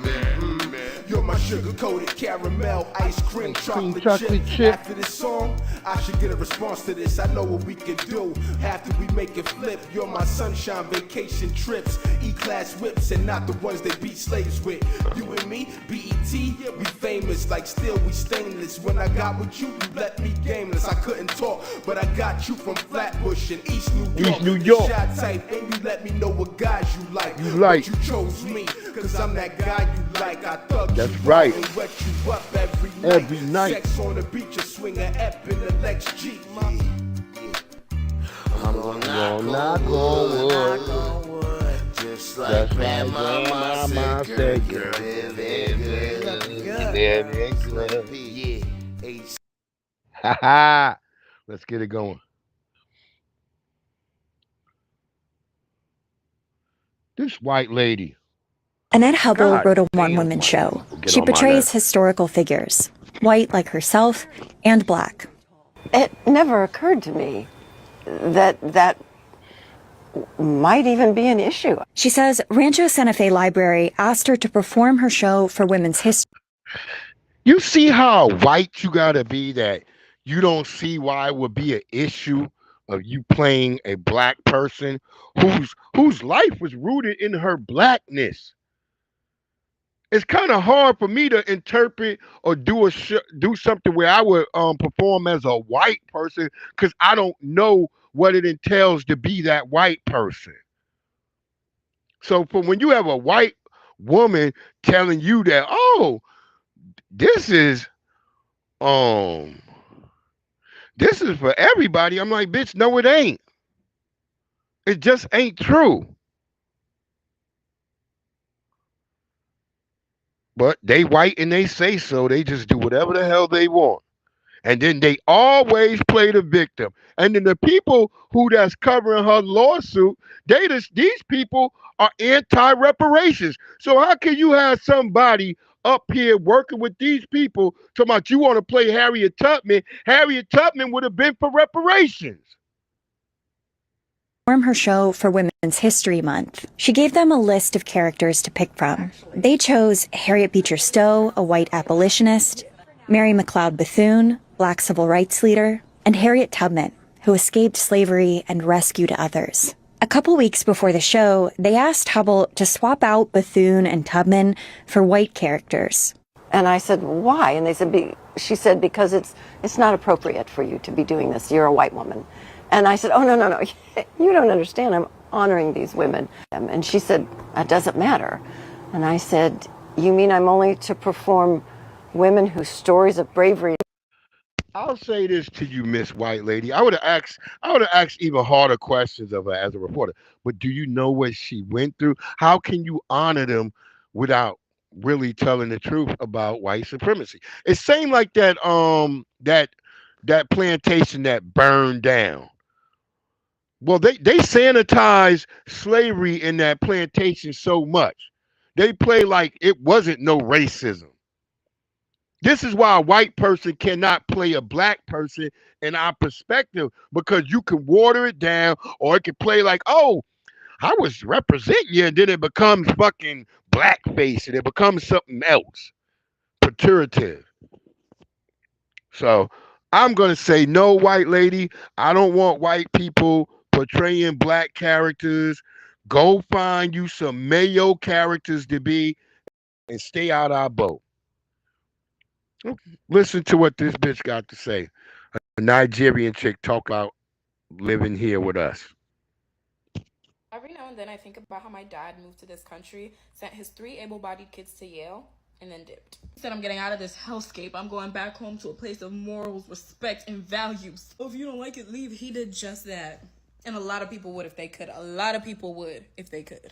You're my sugar-coated caramel, ice cream, chocolate chip. After this song, I should get a response to this. I know what we can do after we make it flip. You're my sunshine vacation trips, E-class whips, and not the ones they beat slaves with. You and me, BET, we famous, like still we stainless. When I got with you, you let me gameless. I couldn't talk, but I got you from Flatbush in East New York. Shot type, and you let me know what guys you like. But you chose me, cause I'm that guy you like. I thug That's right. and wet you up every night. Sex on the beach, you swing a F in the Lex G. I'm not going wood, just like grandmama said, girl, living good. Ha ha. Let's get it going. This white lady. Annette Hubble God wrote a damn, one-woman show. Get She on my portrays nerves. historical figures, white like herself and black. It never occurred to me that might even be an issue. She says Rancho Santa Fe Library asked her to perform her show for women's history. You see how white you gotta be that you don't see why it would be an issue of you playing a black person whose life was rooted in her blackness. It's kind of hard for me to interpret or do something where I would perform as a white person because I don't know what it entails to be that white person. So for when you have a white woman telling you that, oh, this is for everybody, I'm like, bitch, no, it ain't. It just ain't true. But they white and they say so. They just do whatever the hell they want. And then they always play the victim. And then the people who that's covering her lawsuit, these people are anti-reparations. So how can you have somebody up here working with these people talking about you want to play Harriet Tubman? Harriet Tubman would have been for reparations. Perform her show for Women's History Month. She gave them a list of characters to pick from. They chose Harriet Beecher Stowe, a white abolitionist, Mary McLeod Bethune, black civil rights leader, and Harriet Tubman, who escaped slavery and rescued others. A couple weeks before the show, they asked Hubble to swap out Bethune and Tubman for white characters. And I said, why? And they said, she said, because it's not appropriate for you to be doing this. You're a white woman. And I said, oh, no. You don't understand. I'm honoring these women. And she said, that doesn't matter. And I said, you mean I'm only to perform women whose stories of bravery. I'll say this to you, Miss White Lady. I would have asked even harder questions of her as a reporter. But do you know what she went through? How can you honor them without really telling the truth about white supremacy? It seemed like that plantation that burned down. Well, they sanitized slavery in that plantation so much. They play like it wasn't no racism. This is why a white person cannot play a black person in our perspective, because you can water it down, or it can play like, oh, I was representing you, and then it becomes fucking blackface, and it becomes something else, pejorative. So I'm going to say no, white lady. I don't want white people portraying black characters. Go find you some Mayo characters to be and stay out our boat. Listen to what this bitch got to say. A Nigerian chick talk about living here with us. Every now and then I think about how my dad moved to this country, sent his 3 able-bodied kids to Yale, and then dipped. He said, I'm getting out of this hellscape. I'm going back home to a place of morals, respect, and values. So if you don't like it, leave. He did just that. And a lot of people would if they could. A lot of people would if they could.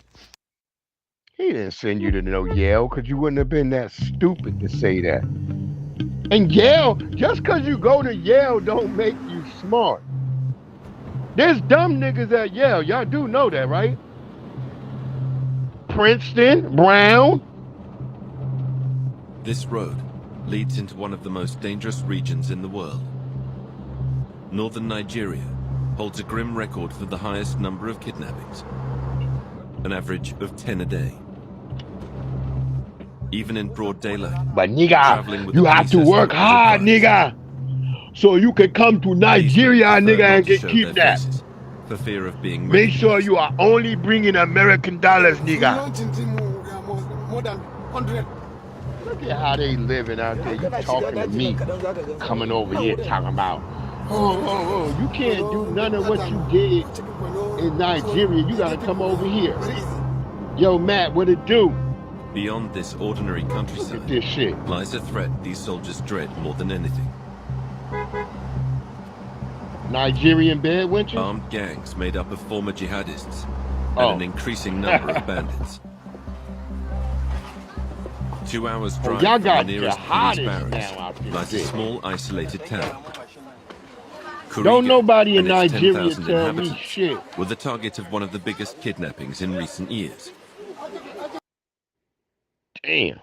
He didn't send you to no Yale because you wouldn't have been that stupid to say that. And Yale, just because you go to Yale don't make you smart. There's dumb niggas at Yale. Y'all do know that, right? Princeton, Brown. This road leads into one of the most dangerous regions in the world. Northern Nigeria holds a grim record for the highest number of kidnappings, an average of 10 a day. Even in broad daylight. But nigga, you have to work hard, nigga, so you can come to Nigeria, nigga, and get kidnapped. For fear of being Make sure you are only bringing American dollars, nigga. More than 100. Look at how they living out there. You talking to me, coming over here talking about, oh, you can't do none of what you did in Nigeria. You gotta come over here. Yo, Matt, what it do? Beyond this ordinary countryside this shit lies a threat these soldiers dread more than anything. Nigerian bedwinches? Armed gangs made up of former jihadists and an increasing number of bandits. 2 hours drive y'all from the got nearest police jihadists barracks now out there, lies a bitch. small isolated town. Don't nobody in and its Nigeria 10,000 tell me inhabitants shit. were the target of one of the biggest kidnappings in recent years. Damn.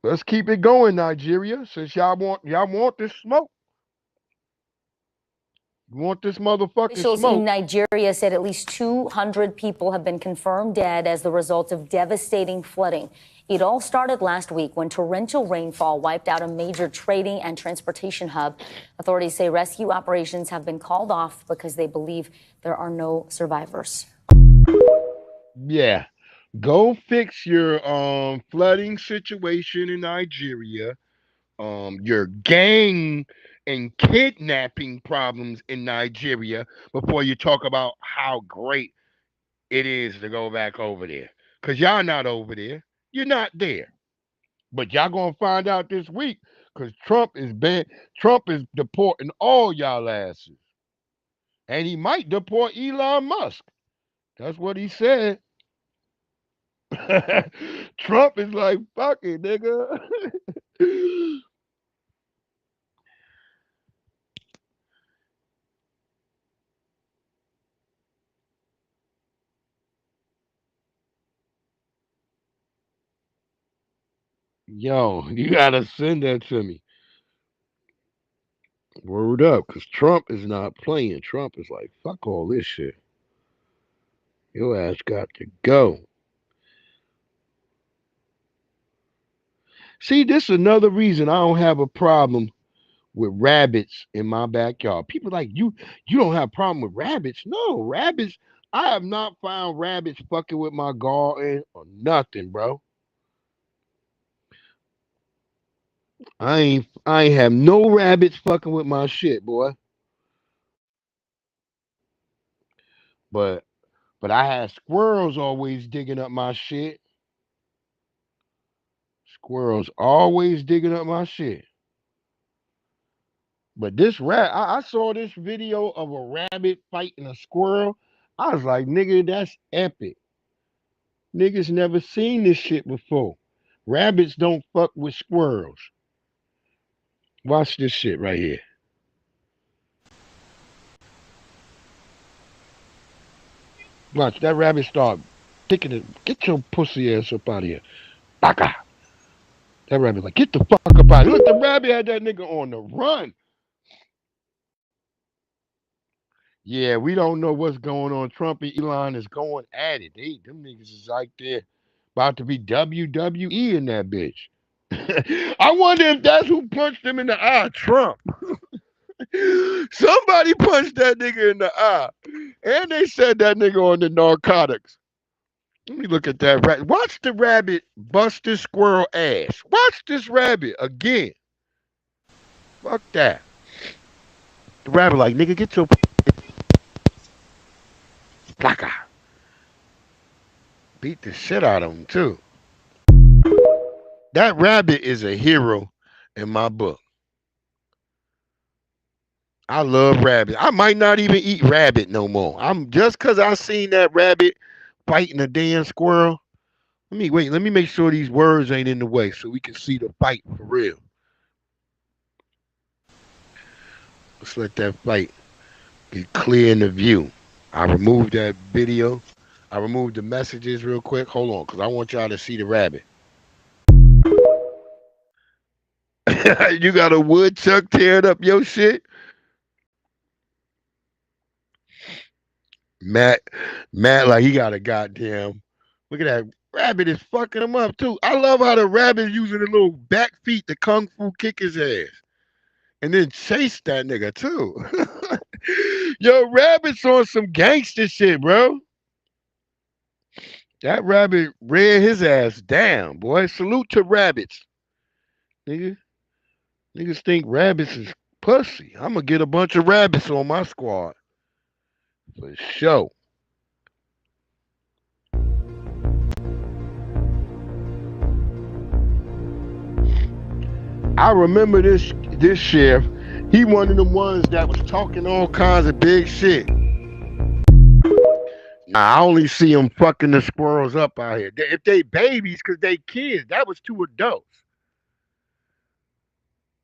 Let's keep it going, Nigeria, since y'all want this smoke. You want this motherfucking Officials smoke. in Nigeria said at least 200 people have been confirmed dead as the result of devastating flooding. It all started last week when torrential rainfall wiped out a major trading and transportation hub. Authorities say rescue operations have been called off because they believe there are no survivors. Yeah. Go fix your flooding situation in Nigeria, your gang and kidnapping problems in Nigeria before you talk about how great it is to go back over there. Because y'all not over there. You're not there. But y'all gonna find out this week because Trump is deporting all y'all asses. And he might deport Elon Musk. That's what he said. Trump is like, fuck it, nigga. Yo, you gotta send that to me. Word up, because Trump is not playing. Trump is like, fuck all this shit. Your ass got to go. See, this is another reason I don't have a problem with rabbits in my backyard. People like, you don't have a problem with rabbits. No, rabbits, I have not found rabbits fucking with my garden or nothing, bro. I ain't have no rabbits fucking with my shit, boy. But I had squirrels always digging up my shit. Squirrels always digging up my shit. But this I saw this video of a rabbit fighting a squirrel. I was like, nigga, that's epic. Niggas never seen this shit before. Rabbits don't fuck with squirrels. Watch this shit right here. Watch that rabbit start kicking it. Get your pussy ass up out of here. Baka. That rabbit like, get the fuck up out of here. Look, the rabbit had that nigga on the run. Yeah, we don't know what's going on. Trump and Elon is going at it. Them niggas is like there about to be WWE in that bitch. I wonder if that's who punched him in the eye, Trump. Somebody punched that nigga in the eye. And they said that nigga on the narcotics. Let me look at that rabbit. Watch the rabbit bust this squirrel ass. Watch this rabbit again. Fuck that. The rabbit like, nigga, get your... Plaka. Beat the shit out of him, too. That rabbit is a hero in my book. I love rabbit. I might not even eat rabbit no more. I'm just cause I seen that rabbit fighting a damn squirrel. Let me make sure these words ain't in the way so we can see the fight for real. Let's let that fight get clear in the view. I removed that video. I removed the messages real quick. Hold on, because I want y'all to see the rabbit. You got a woodchuck tearing up your shit? Matt, like he got a goddamn. Look at that. Rabbit is fucking him up too. I love how the rabbit is using the little back feet to kung fu kick his ass. And then chase that nigga too. Yo, rabbit's on some gangster shit, bro. That rabbit ran his ass down, boy. Salute to rabbits. Niggas think rabbits is pussy. I'm gonna get a bunch of rabbits on my squad. For sure. I remember this sheriff. He one of the ones that was talking all kinds of big shit. I only see them fucking the squirrels up out here. If they babies, because they kids, that was 2 adults.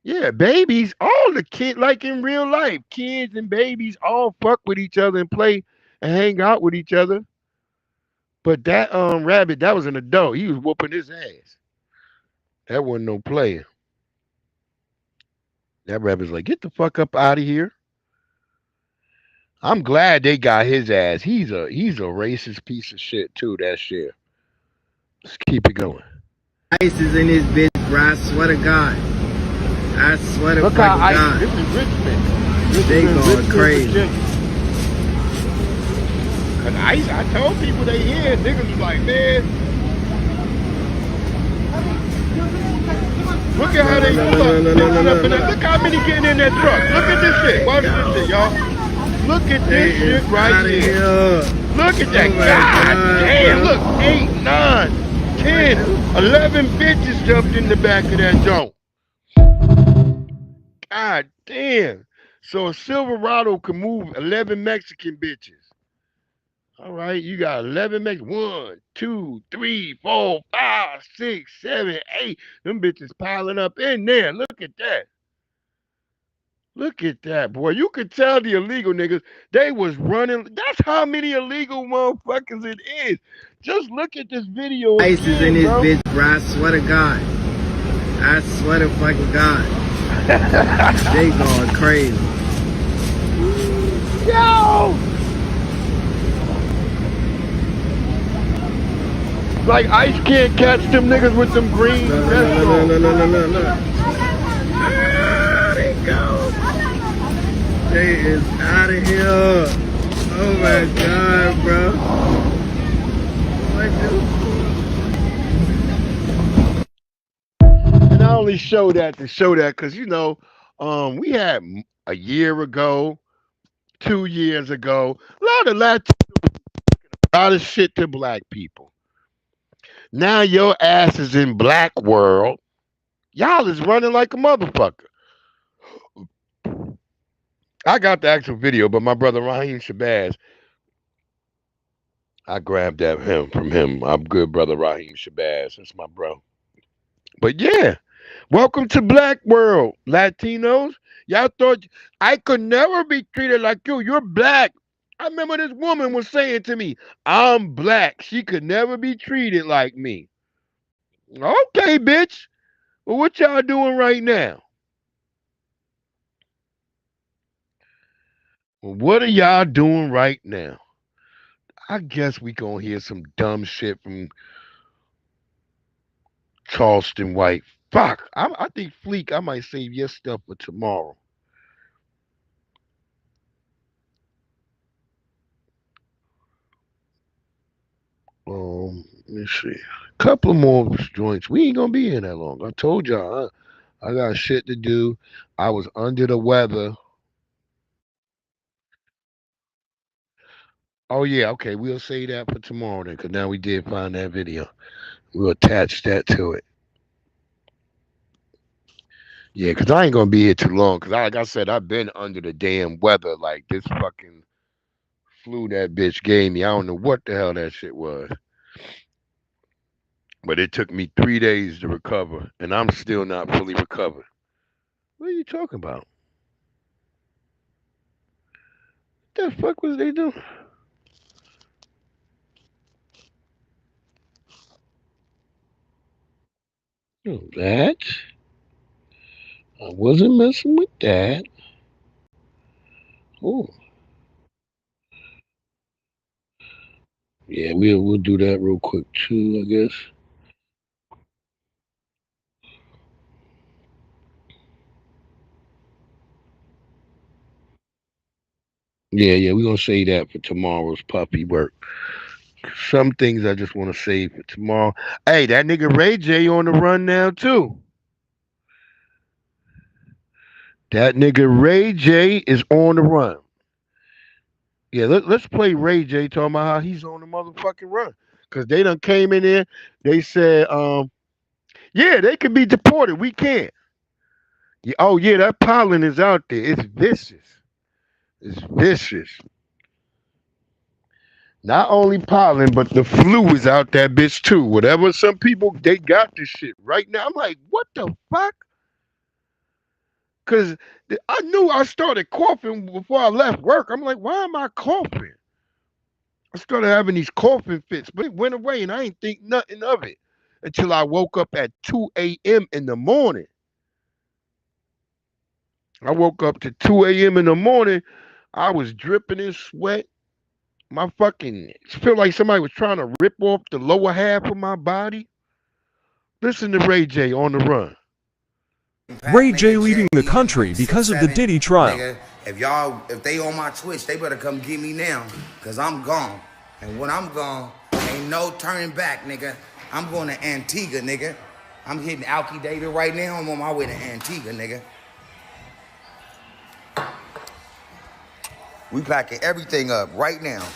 Yeah, babies, all the kids, like in real life, kids and babies all fuck with each other and play and hang out with each other. But that rabbit, that was an adult. He was whooping his ass. That wasn't no player. That rabbit's like, get the fuck up out of here. I'm glad they got his ass. He's a racist piece of shit too, that shit. Let's keep it going. Ice is in this bitch, bro. I swear to God. I swear to Look how fucking God. This is Richmond. They going crazy. Cause I told people they here. Niggas was like, man. Look at how they look how many getting in that truck. Look at this shit. Watch this shit, y'all. Look at this shit right here. Look at that. God damn. Look, 8, 9, 10, 11 bitches jumped in the back of that joint. God damn. So a Silverado can move 11 Mexican bitches. All right, you got 11 Mexicans. 1, 2, 3, 4, 5, 6, 7, 8. Them bitches piling up in there. Look at that. Look at that, boy. You could tell the illegal niggas, they was running. That's how many illegal motherfuckers it is. Just look at this video. Ice is in this bitch, bro. I swear to God. I swear to fucking God. They going crazy. Yo! Like Ice can't catch them niggas with them green. No. They go. They is out of here. Oh my God, bro. And I only show that to show that because, you know, we had a year ago, 2 years ago, a lot of Latinos, a lot of shit to black people. Now your ass is in black world. Y'all is running like a motherfucker. I got the actual video, but my brother Raheem Shabazz, I grabbed that from him. I'm good, brother Raheem Shabazz. That's my bro. But yeah, welcome to black world, Latinos. Y'all thought I could never be treated like you. You're black. I remember this woman was saying to me, I'm black. She could never be treated like me. Okay, bitch. Well, what y'all doing right now? Well, what are y'all doing right now? I guess we gonna hear some dumb shit from Charleston White. Fuck. I think Fleek, I might save your stuff for tomorrow. Let me see. A couple of more joints. We ain't gonna be here that long. I told y'all I got shit to do. I was under the weather. Oh yeah, okay. We'll say that for tomorrow then, because now we did find that video. We'll attach that to it. Yeah, because I ain't gonna be here too long. Because like I said, I've been under the damn weather. Like this fucking flu that bitch gave me. I don't know what the hell that shit was. But it took me 3 days to recover, and I'm still not fully recovered. What are you talking about? What the fuck was they doing? Oh, that? I wasn't messing with that. Oh. Yeah, we'll do that real quick too, I guess. Yeah, we're gonna save that for tomorrow's puppy work. Some things I just want to save for tomorrow. Hey, that nigga Ray J on the run now too. That nigga Ray J is on the run. Yeah, let's play Ray J talking about how he's on the motherfucking run. Cause they done came in there, they said, yeah, they could be deported. We can't. Yeah, oh yeah, that pollen is out there. It's vicious. It's vicious. Not only pollen, but the flu is out that bitch too. Whatever, some people, they got this shit right now. I'm like, what the fuck? Because I knew I started coughing before I left work. I'm like, why am I coughing? I started having these coughing fits, but it went away and I ain't think nothing of it until I woke up at 2 a.m. in the morning. I woke up to 2 a.m. in the morning. I was dripping in sweat. My fucking, feel like somebody was trying to rip off the lower half of my body. Listen to Ray J on the run. Ray J leaving the country because of the Diddy trial. Nigga, if they on my Twitch, they better come get me now, cause I'm gone. And when I'm gone, ain't no turning back, nigga. I'm going to Antigua, nigga. I'm hitting Alki David right now. I'm on my way to Antigua, nigga. We packing everything up right now.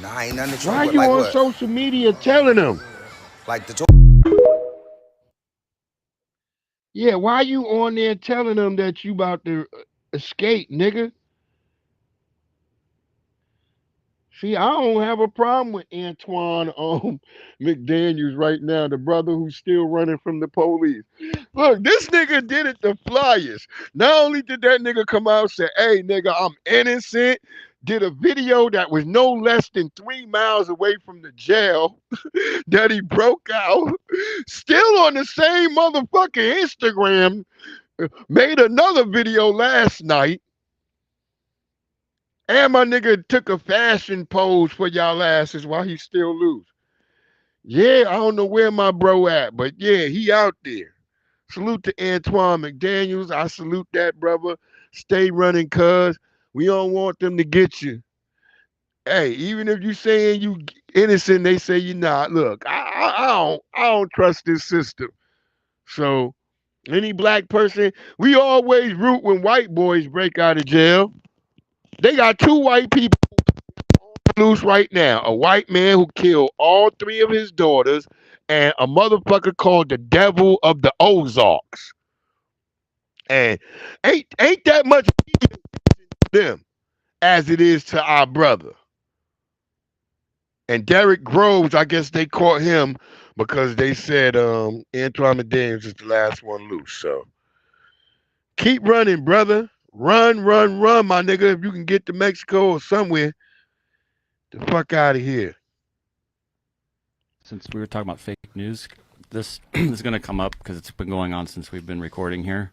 Nah, ain't nothing to Why with. you Like on what? social media telling them? Like the Yeah, why you on there telling them that you about to escape, nigga? See, I don't have a problem with Antoine McDaniels right now, the brother who's still running from the police. Look, this nigga did it the flyest. Not only did that nigga come out and say, hey, nigga, I'm innocent, did a video that was no less than 3 miles away from the jail that he broke out, still on the same motherfucking Instagram, made another video last night. And my nigga took a fashion pose for y'all asses while he still loose. Yeah, I don't know where my bro at, but yeah, he out there. Salute to Antoine McDaniels. I salute that brother. Stay running, cuz. We don't want them to get you. Hey, even if you saying you innocent, they say you're not. Look, I don't trust this system. So any black person, we always root when white boys break out of jail. They got 2 white people loose right now. A white man who killed all 3 of his daughters and a motherfucker called the Devil of the Ozarks. And ain't that much to them as it is to our brother. And Derek Groves, I guess they caught him because they said Antoine McDaniels is the last one loose. So keep running, brother. Run, my nigga. If you can get to Mexico or somewhere, the fuck out of here. Since we were talking about fake news, this is going to come up because it's been going on since we've been recording here.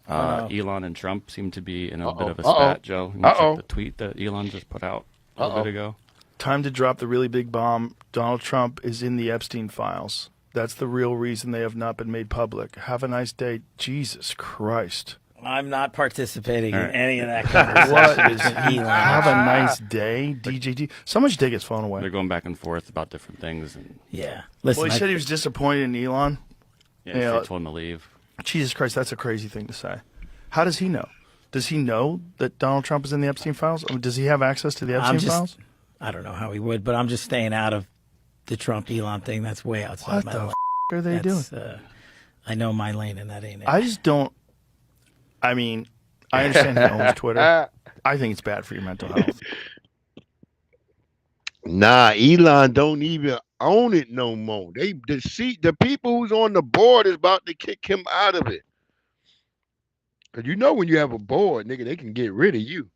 Elon and Trump seem to be in a bit of a spat, Joe. You want to check the tweet that Elon just put out a little bit ago? Time to drop the really big bomb. Donald Trump is in the Epstein files. That's the real reason they have not been made public. Have a nice day. Jesus Christ. I'm not participating in any of that conversation. Have a nice day, DJD. Someone should take his phone away. They're going back and forth about different things. And yeah. Listen, well, he said he was disappointed in Elon. Yeah, he told him to leave. Jesus Christ, that's a crazy thing to say. How does he know? Does he know that Donald Trump is in the Epstein files? I mean, does he have access to the Epstein files? I don't know how he would, but I'm just staying out of the Trump-Elon thing. That's way outside my life. are they doing? I know my lane, and that ain't it. I just don't. I mean, I understand he owns Twitter. I think it's bad for your mental health. Nah, Elon don't even own it no more. The people who's on the board is about to kick him out of it. Cause you know when you have a board, nigga, they can get rid of you.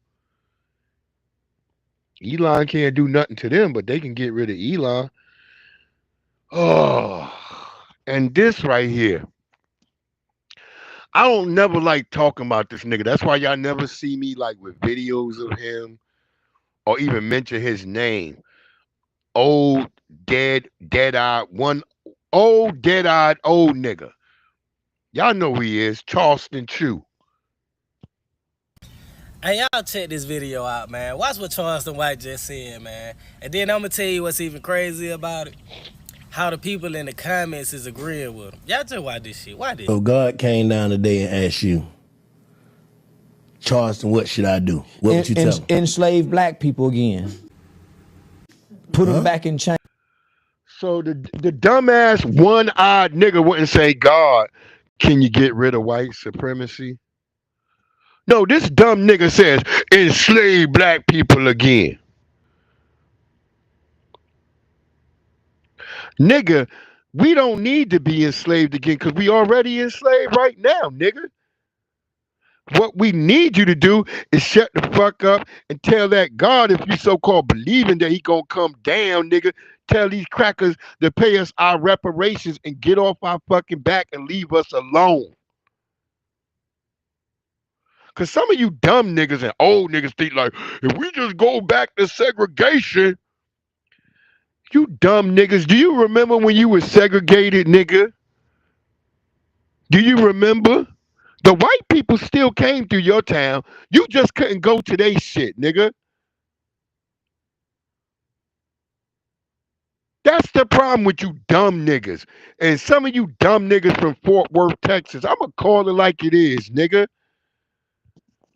Elon can't do nothing to them, but they can get rid of Elon. Oh, and this right here. I don't never like talking about this nigga. That's why y'all never see me like with videos of him or even mention his name. Old, dead-eyed old nigga. Y'all know who he is, Charleston Chew. Hey, y'all check this video out, man. Watch what Charleston White just said, man. And then I'm going to tell you what's even crazy about it. How the people in the comments is agreeing with him. Y'all just watch this shit. Watch this. So God came down today and asked you, Charleston, what should I do? What would you tell him? Enslave black people again. Put them back in chains. So the dumbass one-eyed nigga wouldn't say, God, can you get rid of white supremacy? No, this dumb nigga says, enslave black people again. Nigga, we don't need to be enslaved again because we already enslaved right now, nigga. What we need you to do is shut the fuck up and tell that God, if you so-called believing that he gonna come down, nigga, tell these crackers to pay us our reparations and get off our fucking back and leave us alone. Because some of you dumb niggas and old niggas think like, if we just go back to segregation, you dumb niggas, do you remember when you were segregated, nigga? Do you remember? The white people still came through your town. You just couldn't go to their shit, nigga. That's the problem with you dumb niggas. And some of you dumb niggas from Fort Worth, Texas, I'ma call it like it is, nigga.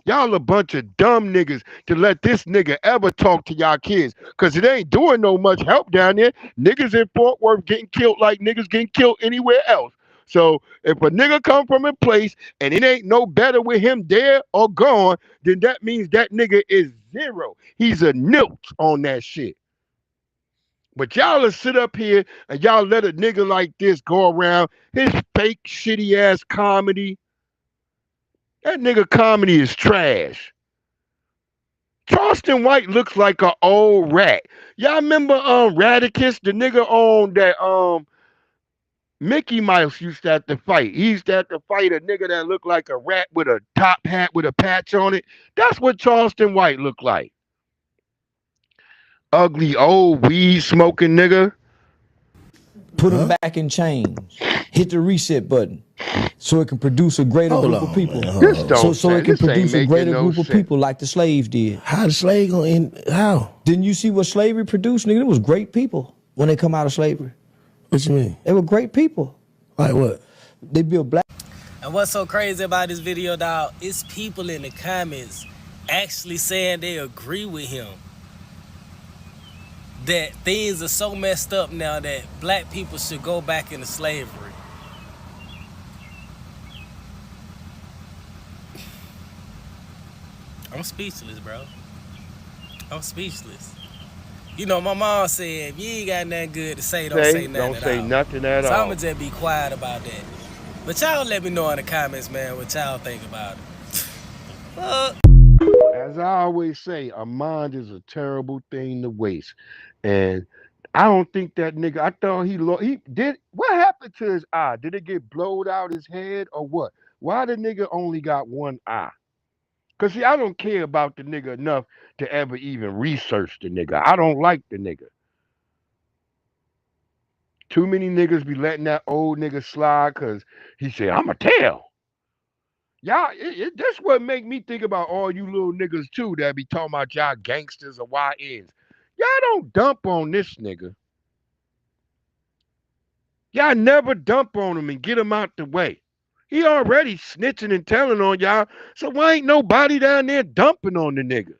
Y'all a bunch of dumb niggas to let this nigga ever talk to y'all kids. Cause it ain't doing no much help down there. Niggas in Fort Worth getting killed like niggas getting killed anywhere else. So if a nigga come from a place and it ain't no better with him there or gone, then that means that nigga is zero. He's a nilch on that shit. But y'all will sit up here and y'all let a nigga like this go around his fake shitty ass comedy. That nigga comedy is trash. Charleston White looks like an old rat. Y'all remember Radicus, the nigga on that Mickey Mouse used to have to fight. He used to have to fight a nigga that looked like a rat with a top hat with a patch on it. That's what Charleston White looked like. Ugly old weed smoking nigga. Put them back in chains. Hit the reset button so it can produce a greater group of people. So it can produce a greater group of people like the slaves did. How the slave gonna end? How? Didn't you see what slavery produced, nigga? It was great people when they come out of slavery. What you mean? They were great people. Like what? They built black. And what's so crazy about this video, dog, it's people in the comments actually saying they agree with him. That things are so messed up now that black people should go back into slavery. I'm speechless, bro. I'm speechless. You know, my mom said, if you ain't got nothing good to say, don't say nothing at all. So I'ma just be quiet about that. But y'all let me know in the comments, man, what y'all think about it. As I always say, a mind is a terrible thing to waste. And I don't think that nigga, I thought he did, what happened to his eye? Did it get blowed out his head or what? Why the nigga only got one eye? Because see, I don't care about the nigga enough to ever even research the nigga. I don't like the nigga. Too many niggas be letting that old nigga slide because he said, I'ma tell. Y'all, that's what make me think about all you little niggas too that be talking about y'all gangsters or YNs. Y'all don't dump on this nigga. Y'all never dump on him and get him out the way. He already snitching and telling on y'all, so why ain't nobody down there dumping on the nigga?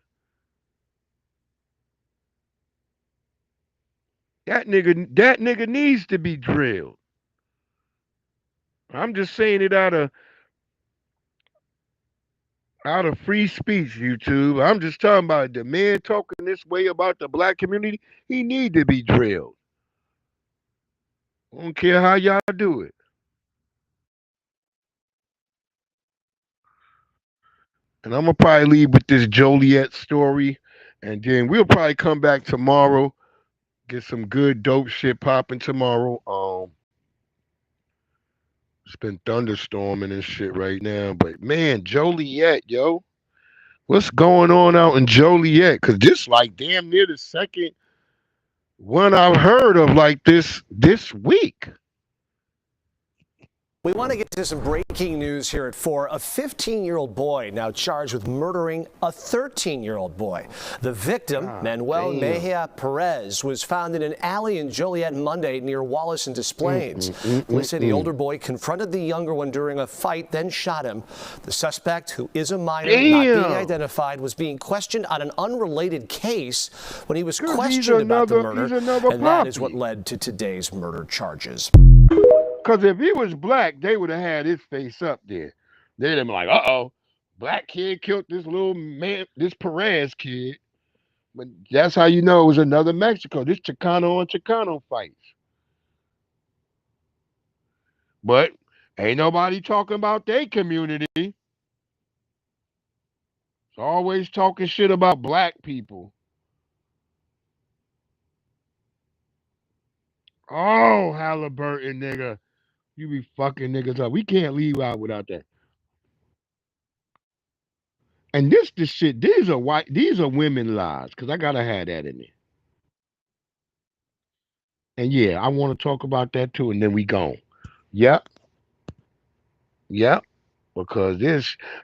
That nigga needs to be drilled. I'm just saying it out of free speech, YouTube. I'm just talking about the man talking this way about the black community. He need to be drilled. I don't care how y'all do it. And I'm gonna probably leave with this Joliet story, and then we'll probably come back tomorrow, get some good dope shit popping tomorrow. It's been thunderstorming and shit right now, but man, Joliet, yo, what's going on out in Joliet? Cause this like damn near the second one I've heard of like this week. We want to get to some breaking news here at 4. A 15-year-old boy now charged with murdering a 13-year-old boy. The victim, Manuel Mejia Perez, was found in an alley in Joliet Monday near Wallace and Des Plaines. Police say the older boy confronted the younger one during a fight, then shot him. The suspect, who is a minor, not being identified, was being questioned on an unrelated case when he was questioned about the murder, and that is what led to today's murder charges. Because if he was black, they would have had his face up there. They'd have been like, uh-oh, black kid killed this little man, this Perez kid. But that's how you know it was another Mexico. This Chicano on Chicano fights. But ain't nobody talking about their community. It's always talking shit about black people. Oh, Halliburton, nigga. You be fucking niggas up. We can't leave out without that. And this shit, these are women lies, because I gotta have that in there. And yeah, I want to talk about that too, and then we gone. Yep. Because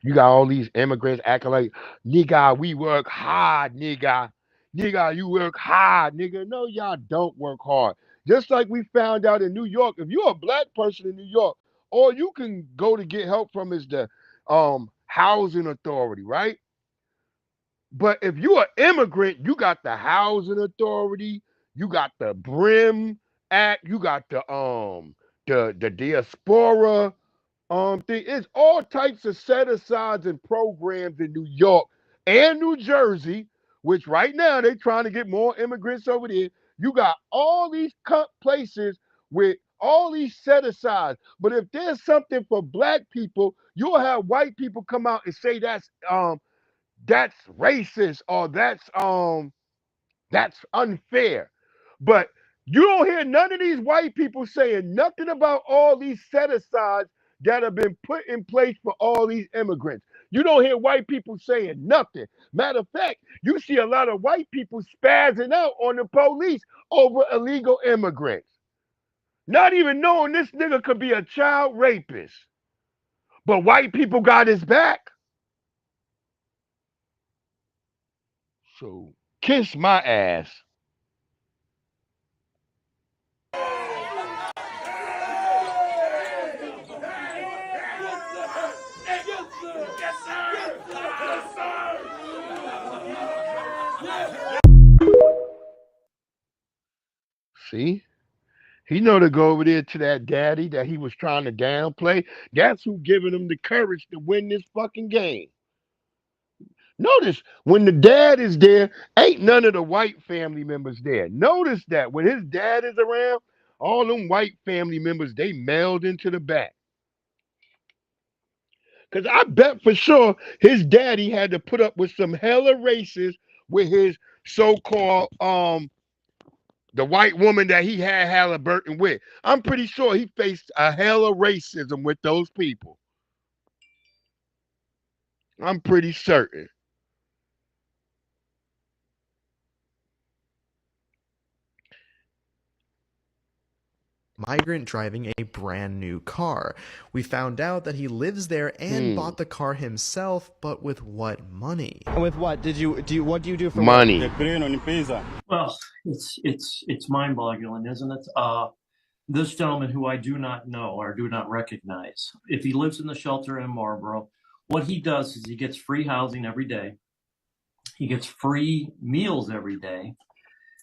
you got all these immigrants acting like, nigga, we work hard, nigga. Nigga, you work hard, nigga. No, y'all don't work hard. Just like we found out in New York, if you're a black person in New York, all you can go to get help from is the housing authority, right? But if you're an immigrant, you got the housing authority, you got the BRIM Act, you got the diaspora thing. It's all types of set-asides and programs in New York and New Jersey, which right now they're trying to get more immigrants over there. You got all these places with all these set-asides. But if there's something for black people, you'll have white people come out and say that's racist or that's unfair. But you don't hear none of these white people saying nothing about all these set-asides that have been put in place for all these immigrants. You don't hear white people saying nothing. Matter of fact, you see a lot of white people spazzing out on the police over illegal immigrants. Not even knowing this nigga could be a child rapist. But white people got his back. So kiss my ass. See? He know to go over there to that daddy that he was trying to downplay. That's who giving him the courage to win this fucking game. Notice, when the dad is there, ain't none of the white family members there. Notice that when his dad is around, all them white family members, they meld into the back. Because I bet for sure his daddy had to put up with some hella racists with his so-called the white woman that he had Halliburton with. I'm pretty sure he faced a hella racism with those people. I'm pretty certain. Migrant driving a brand new car. We found out that he lives there and bought the car himself, but with what money? With what? What do you do for money? Well, it's mind-boggling, isn't it? This gentleman, who I do not know or do not recognize, if he lives in the shelter in Marlboro, what he does is he gets free housing every day. He gets free meals every day.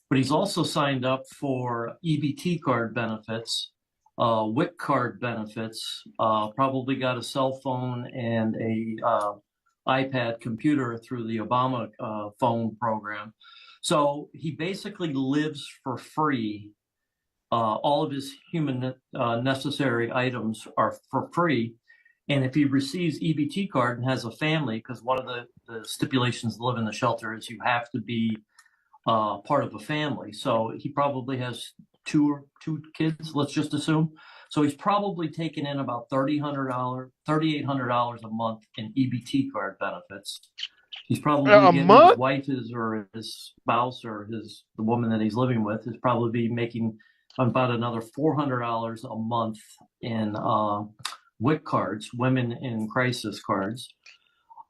But he's also signed up for EBT card benefits WIC card benefits, probably got a cell phone and a iPad computer through the Obama phone program. So he basically lives for free. All of his human necessary items are for free. And if he receives EBT card and has a family, because one of the stipulations to live in the shelter is you have to be part of a family. So he probably has two kids, let's just assume. So he's probably taken in about $3,800 a month in EBT card benefits. He's probably getting his wife or his spouse or the woman that he's living with is probably making about another $400 a month in WIC cards, women in crisis cards.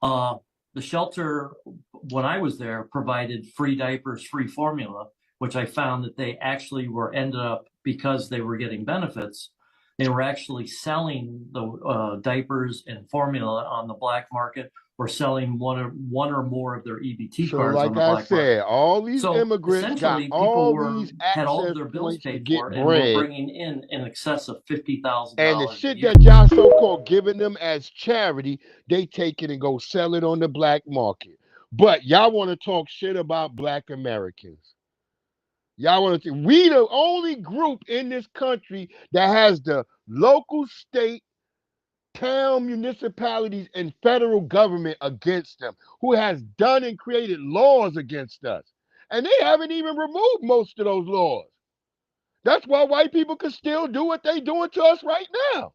The shelter, when I was there, provided free diapers, free formula, which I found that they actually ended up, because they were getting benefits, they were actually selling the diapers and formula on the black market, or selling one or more of their EBT cards on the black market. So like I said, all these immigrants got all these had all of their bills paid for and were bringing in excess of $50,000. And the shit that y'all so-called giving them as charity, they take it and go sell it on the black market. But y'all want to talk shit about black Americans. Y'all want to think we the only group in this country that has the local, state, town, municipalities, and federal government against them, who has done and created laws against us. And they haven't even removed most of those laws. That's why white people can still do what they're doing to us right now.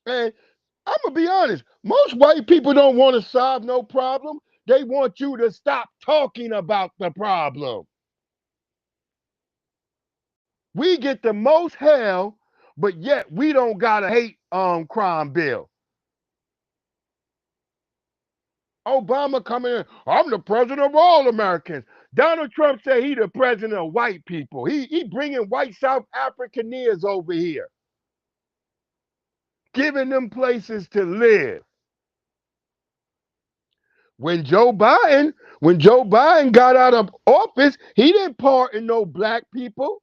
And I'm going to be honest, most white people don't want to solve no problem. They want you to stop talking about the problem. We get the most hell, but yet we don't got a hate crime bill. Obama coming in, I'm the president of all Americans. Donald Trump said he the president of white people. He bringing white South Africaners over here, giving them places to live. When Joe Biden got out of office, he didn't pardon no black people.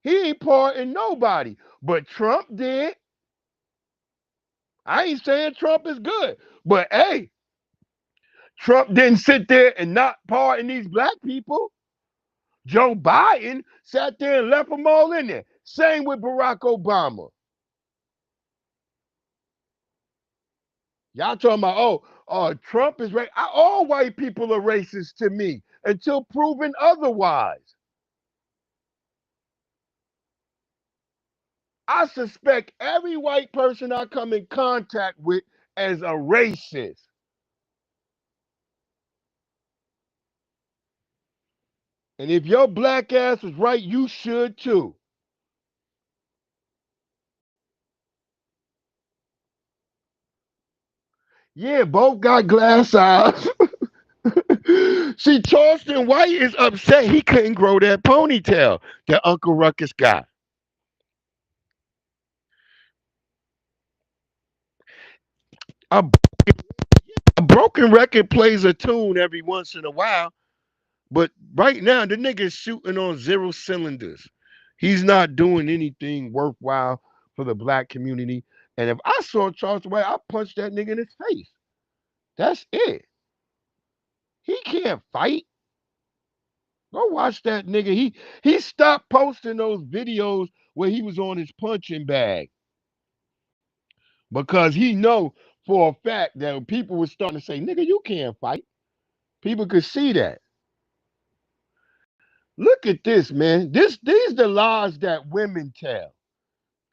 He ain't pardon nobody, but Trump did. I ain't saying Trump is good, but hey, Trump didn't sit there and not pardon these black people. Joe Biden sat there and left them all in there. Same with Barack Obama. Y'all talking about, Trump is right. All white people are racist to me until proven otherwise. I suspect every white person I come in contact with as a racist. And if your black ass was right, you should too. Yeah, both got glass eyes. See, Charleston White is upset he couldn't grow that ponytail that Uncle Ruckus got. A broken record plays a tune every once in a while, but right now the nigga is shooting on 0 cylinders. He's not doing anything worthwhile for the black community. And if I saw Charleston White, I'd punch that nigga in his face. That's it. He can't fight. Go watch that nigga. He stopped posting those videos where he was on his punching bag, because he know for a fact that people were starting to say, nigga, you can't fight. People could see that. Look at this, man. These the lies that women tell.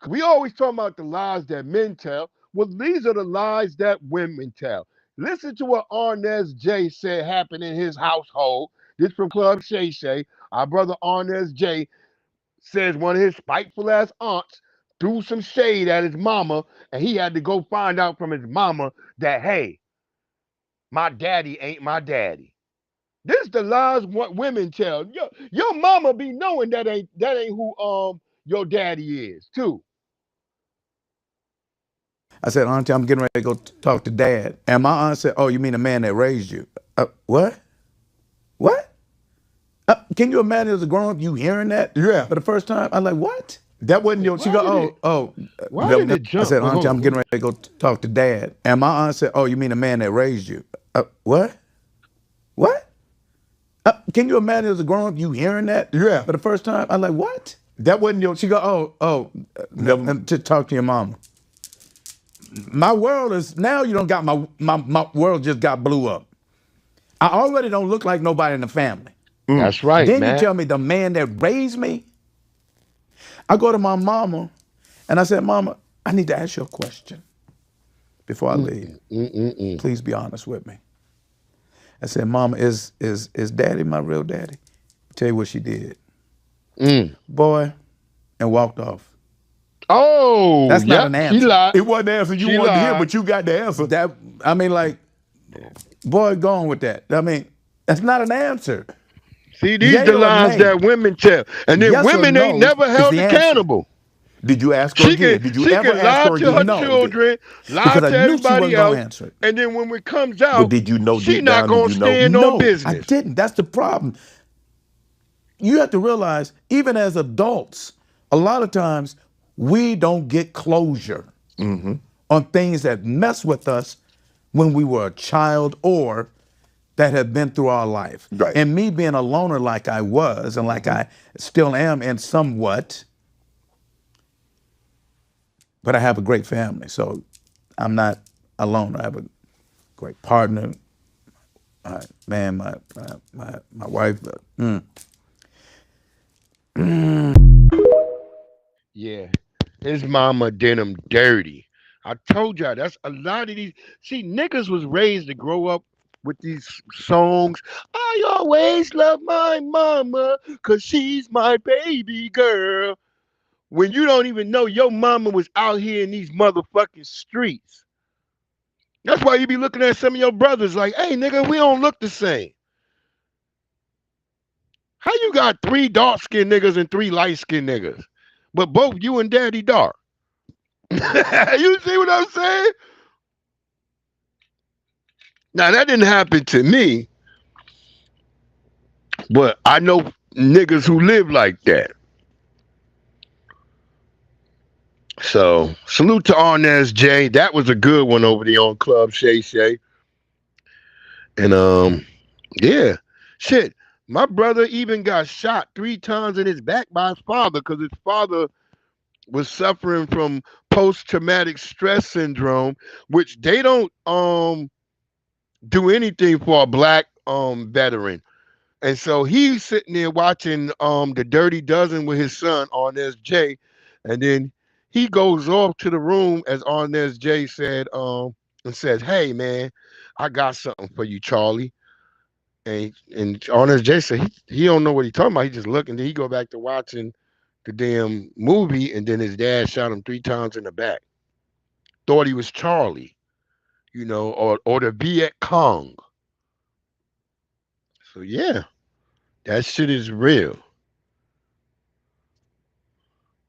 We always talk about the lies that men tell. Well, these are the lies that women tell. Listen to what Arnez J said happened in his household. This from Club Shay Shay. Our brother Arnez J says one of his spiteful ass aunts threw some shade at his mama, and he had to go find out from his mama that, hey, my daddy ain't my daddy. This is the lies what women tell. Your mama be knowing that ain't who your daddy is too. I said, Auntie, I'm getting ready to go talk to Dad. And my aunt said, oh, you mean the man that raised you? What? What? Can you imagine as a grown up you hearing that? Yeah. For the first time? I'm like, what? That wasn't your. She go, Why did it jump? I said, Auntie, I'm getting ready to go talk to Dad. And my aunt said, oh, you mean the man that raised you? What? What? Can you imagine as a grown up you hearing that? Yeah. For the first time? I'm like, what? That wasn't your. She go, to talk to your mama. My world is, now you don't got my world just got blew up. I already don't look like nobody in the family. That's right, Then man. you tell me the man that raised me. I go to my mama and I said, Mama, I need to ask you a question before I leave. Please be honest with me. I said, Mama, is Daddy my real daddy? Tell you what she did. Boy, and walked off. Oh, that's not an answer. She lied. It wasn't the answer you wanted to hear, but you got the answer. That, I mean, like, boy, going with that. I mean, that's not an answer. See, these are the lines that women tell. And then women ain't never held accountable. Did you ask her again? Did you ever ask her again? Lie to her No. children, lie to everybody else, and then when it comes out, did you know she's not going to stand on business. I didn't. That's the problem. You have to realize, even as adults, a lot of times we don't get closure on things that mess with us when we were a child or that have been through our life. Right. And me being a loner like I was and like I still am in somewhat, but I have a great family, so I'm not a loner. I have a great partner. My wife. Yeah, his mama did him dirty. I told y'all, that's a lot of these. See, niggas was raised to grow up with these songs. I always love my mama because she's my baby girl. When you don't even know your mama was out here in these motherfucking streets. That's why you be looking at some of your brothers like, hey, nigga, we don't look the same. How you got 3 dark-skinned niggas and 3 light-skinned niggas? But both you and Daddy dark. You see what I'm saying? Now, that didn't happen to me. But I know niggas who live like that. So, salute to Arnez J. That was a good one over there on Club Shay Shay. And, yeah. Shit. My brother even got shot 3 times in his back by his father because his father was suffering from post-traumatic stress syndrome, which they don't do anything for a black veteran. And so he's sitting there watching The Dirty Dozen with his son, Arnez J. And then he goes off to the room, as Arnez J said, and says, hey, man, I got something for you, Charlie. And Arnez J said he don't know what he's talking about. He just looking. Then he go back to watching the damn movie, and then his dad shot him 3 times in the back. Thought he was Charlie, you know, or the Viet Cong. So yeah, that shit is real.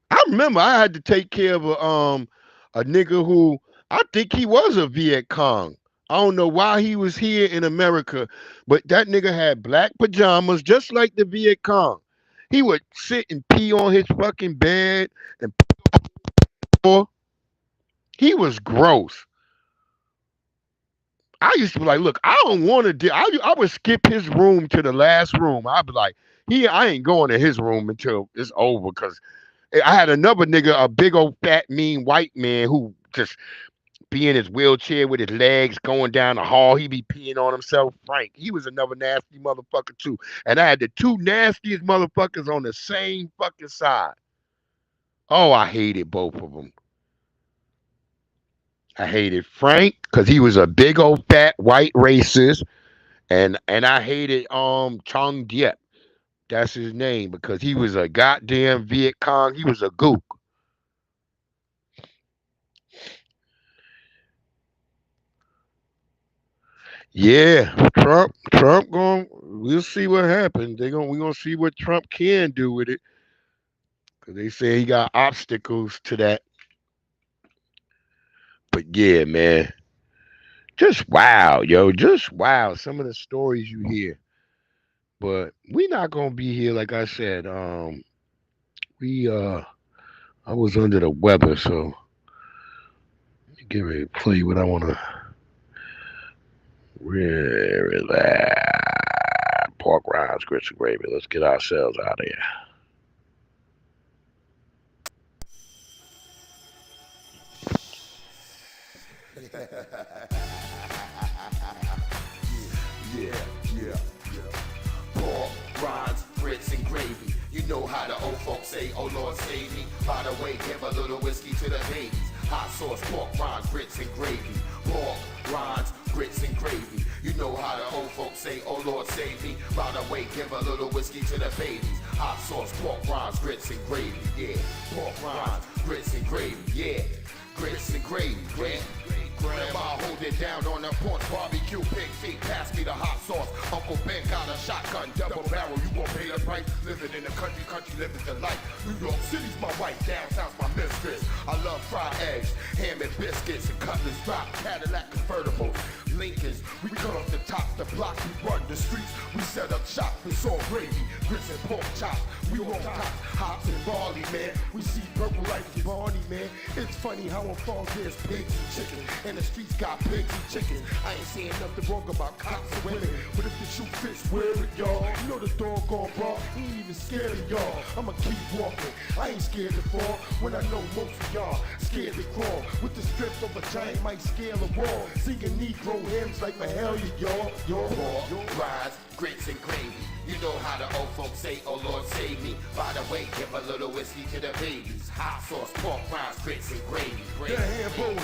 I remember I had to take care of a nigga who I think he was a Viet Cong. I don't know why he was here in America, but that nigga had black pajamas just like the Viet Cong. He would sit and pee on his fucking bed and he was gross. I used to be like, look, I don't want to I would skip his room to the last room. I'd be like, I ain't going to his room until it's over, because I had another nigga, a big old fat mean white man who just be in his wheelchair with his legs going down the hall. He be peeing on himself. Frank, he was another nasty motherfucker too. And I had the 2 nastiest motherfuckers on the same fucking side. Oh, I hated both of them. I hated Frank because he was a big old fat white racist. And I hated Chong Diep. That's his name, because he was a goddamn Viet Cong. He was a gook. Yeah, Trump we'll see what happens. We're gonna see what Trump can do with it. Cause they say he got obstacles to that. But yeah, man. Just wow, yo. Just wow. Some of the stories you hear. but we not gonna be here. Like I said, I was under the weather, so get ready to play what I wanna. Where is that? Pork rinds, grits, and gravy. Let's get ourselves out of here. Yeah. Pork, rinds, grits, and gravy. You know how the old folks say, oh Lord save me. By the way, give a little whiskey to the babies. Hot sauce, pork, rinds, grits, and gravy. Pork, rinds, grits, and gravy. You know how the old folks say, oh Lord save me. By the way, give a little whiskey to the babies. Hot sauce, pork, rinds, grits, and gravy. Yeah, pork, rinds, grits, and gravy. Yeah, grits and gravy. Grandma hold it down on the porch, barbecue, pig feet, pass me the hot sauce. Uncle Ben got a shotgun, double barrel, you won't pay the price. Living in the country living the life. New York City's my wife, downtown's my mistress. I love fried eggs, ham and biscuits, and cutlass drop, Cadillac convertibles, Lincolns. We cut off the top, the block, we run the streets. We set up shop, it's all gravy, grits and pork chops. We roll tops, hops and barley, man. We see purple like Barney, man. It's funny how on farms there's pigs and chickens, and the streets got pigs and chickens. I ain't saying nothing wrong about cops and women, but if the shoe fits, wear it, y'all. You know the doggone bra, he ain't even scared of y'all. I'ma keep walking, I ain't scared to fall, when I know most of y'all scared to crawl. With the strength of a giant might scale a wall, singing Negro hymns like Mahalia, y'all. Pork, rinds, grits, and gravy. You know how the old folks say, oh Lord save me. By the way, give a little whiskey to the babies. Hot sauce, pork rinds, grits, and gravy. The Hambo,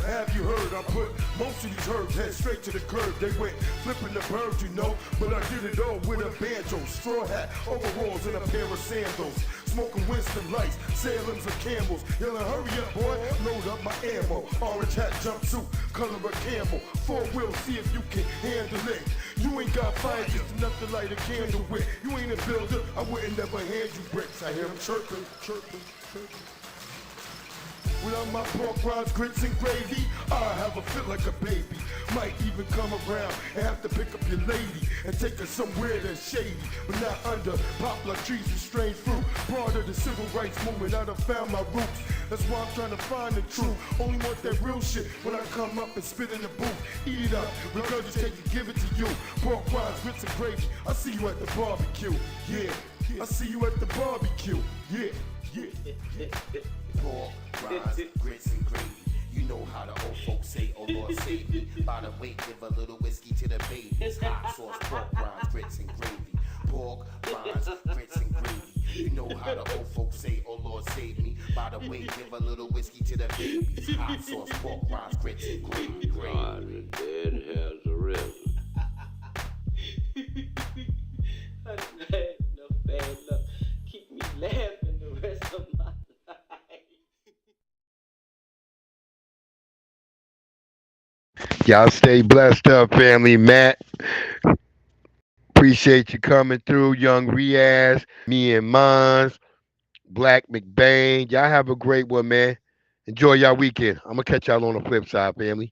have you heard? I put most of these herbs head straight to the curb. They went flipping the birds, you know, but I did it all with a banjo, straw hat, overalls, and a pair of sandals. Smoking Winston Lights, Salem's and Campbell's. Yelling, hurry up, boy, load up my ammo. Orange hat, jumpsuit, color of camel. 4-wheel, see if you can handle it. You ain't got fire, just enough to light a candle with. You ain't a builder, I wouldn't never hand you bricks. I hear them chirping. Without my pork rinds, grits, and gravy, I have a fit like a baby. Might even come around and have to pick up your lady and take her somewhere that's shady, but not under poplar trees with strange fruit. Part of the civil rights movement, I done found my roots. That's why I'm trying to find the truth. Only want that real shit when I come up and spit in the booth. Eat it up, regurgitate and give it to you. Pork rinds, grits, and gravy. I see you at the barbecue. Yeah, I see you at the barbecue. Yeah. Pork, rinds, grits, and gravy. You know how the old folks say, oh Lord save me. By the way, give a little whiskey to the babies. Hot sauce, pork, rinds, grits, and gravy. Pork, rinds, grits, and gravy. You know how the old folks say, oh Lord save me. By the way, give a little whiskey to the babies. Hot sauce, pork, rinds, grits, and gravy. God, the dead has arisen. I've had enough bad luck. Keep me laughing the rest of my life. Y'all stay blessed up, family. Matt, appreciate you coming through. Young Riaz, me and Mons, Black McBain. Y'all have a great one, man. Enjoy y'all weekend. I'm going to catch y'all on the flip side, family.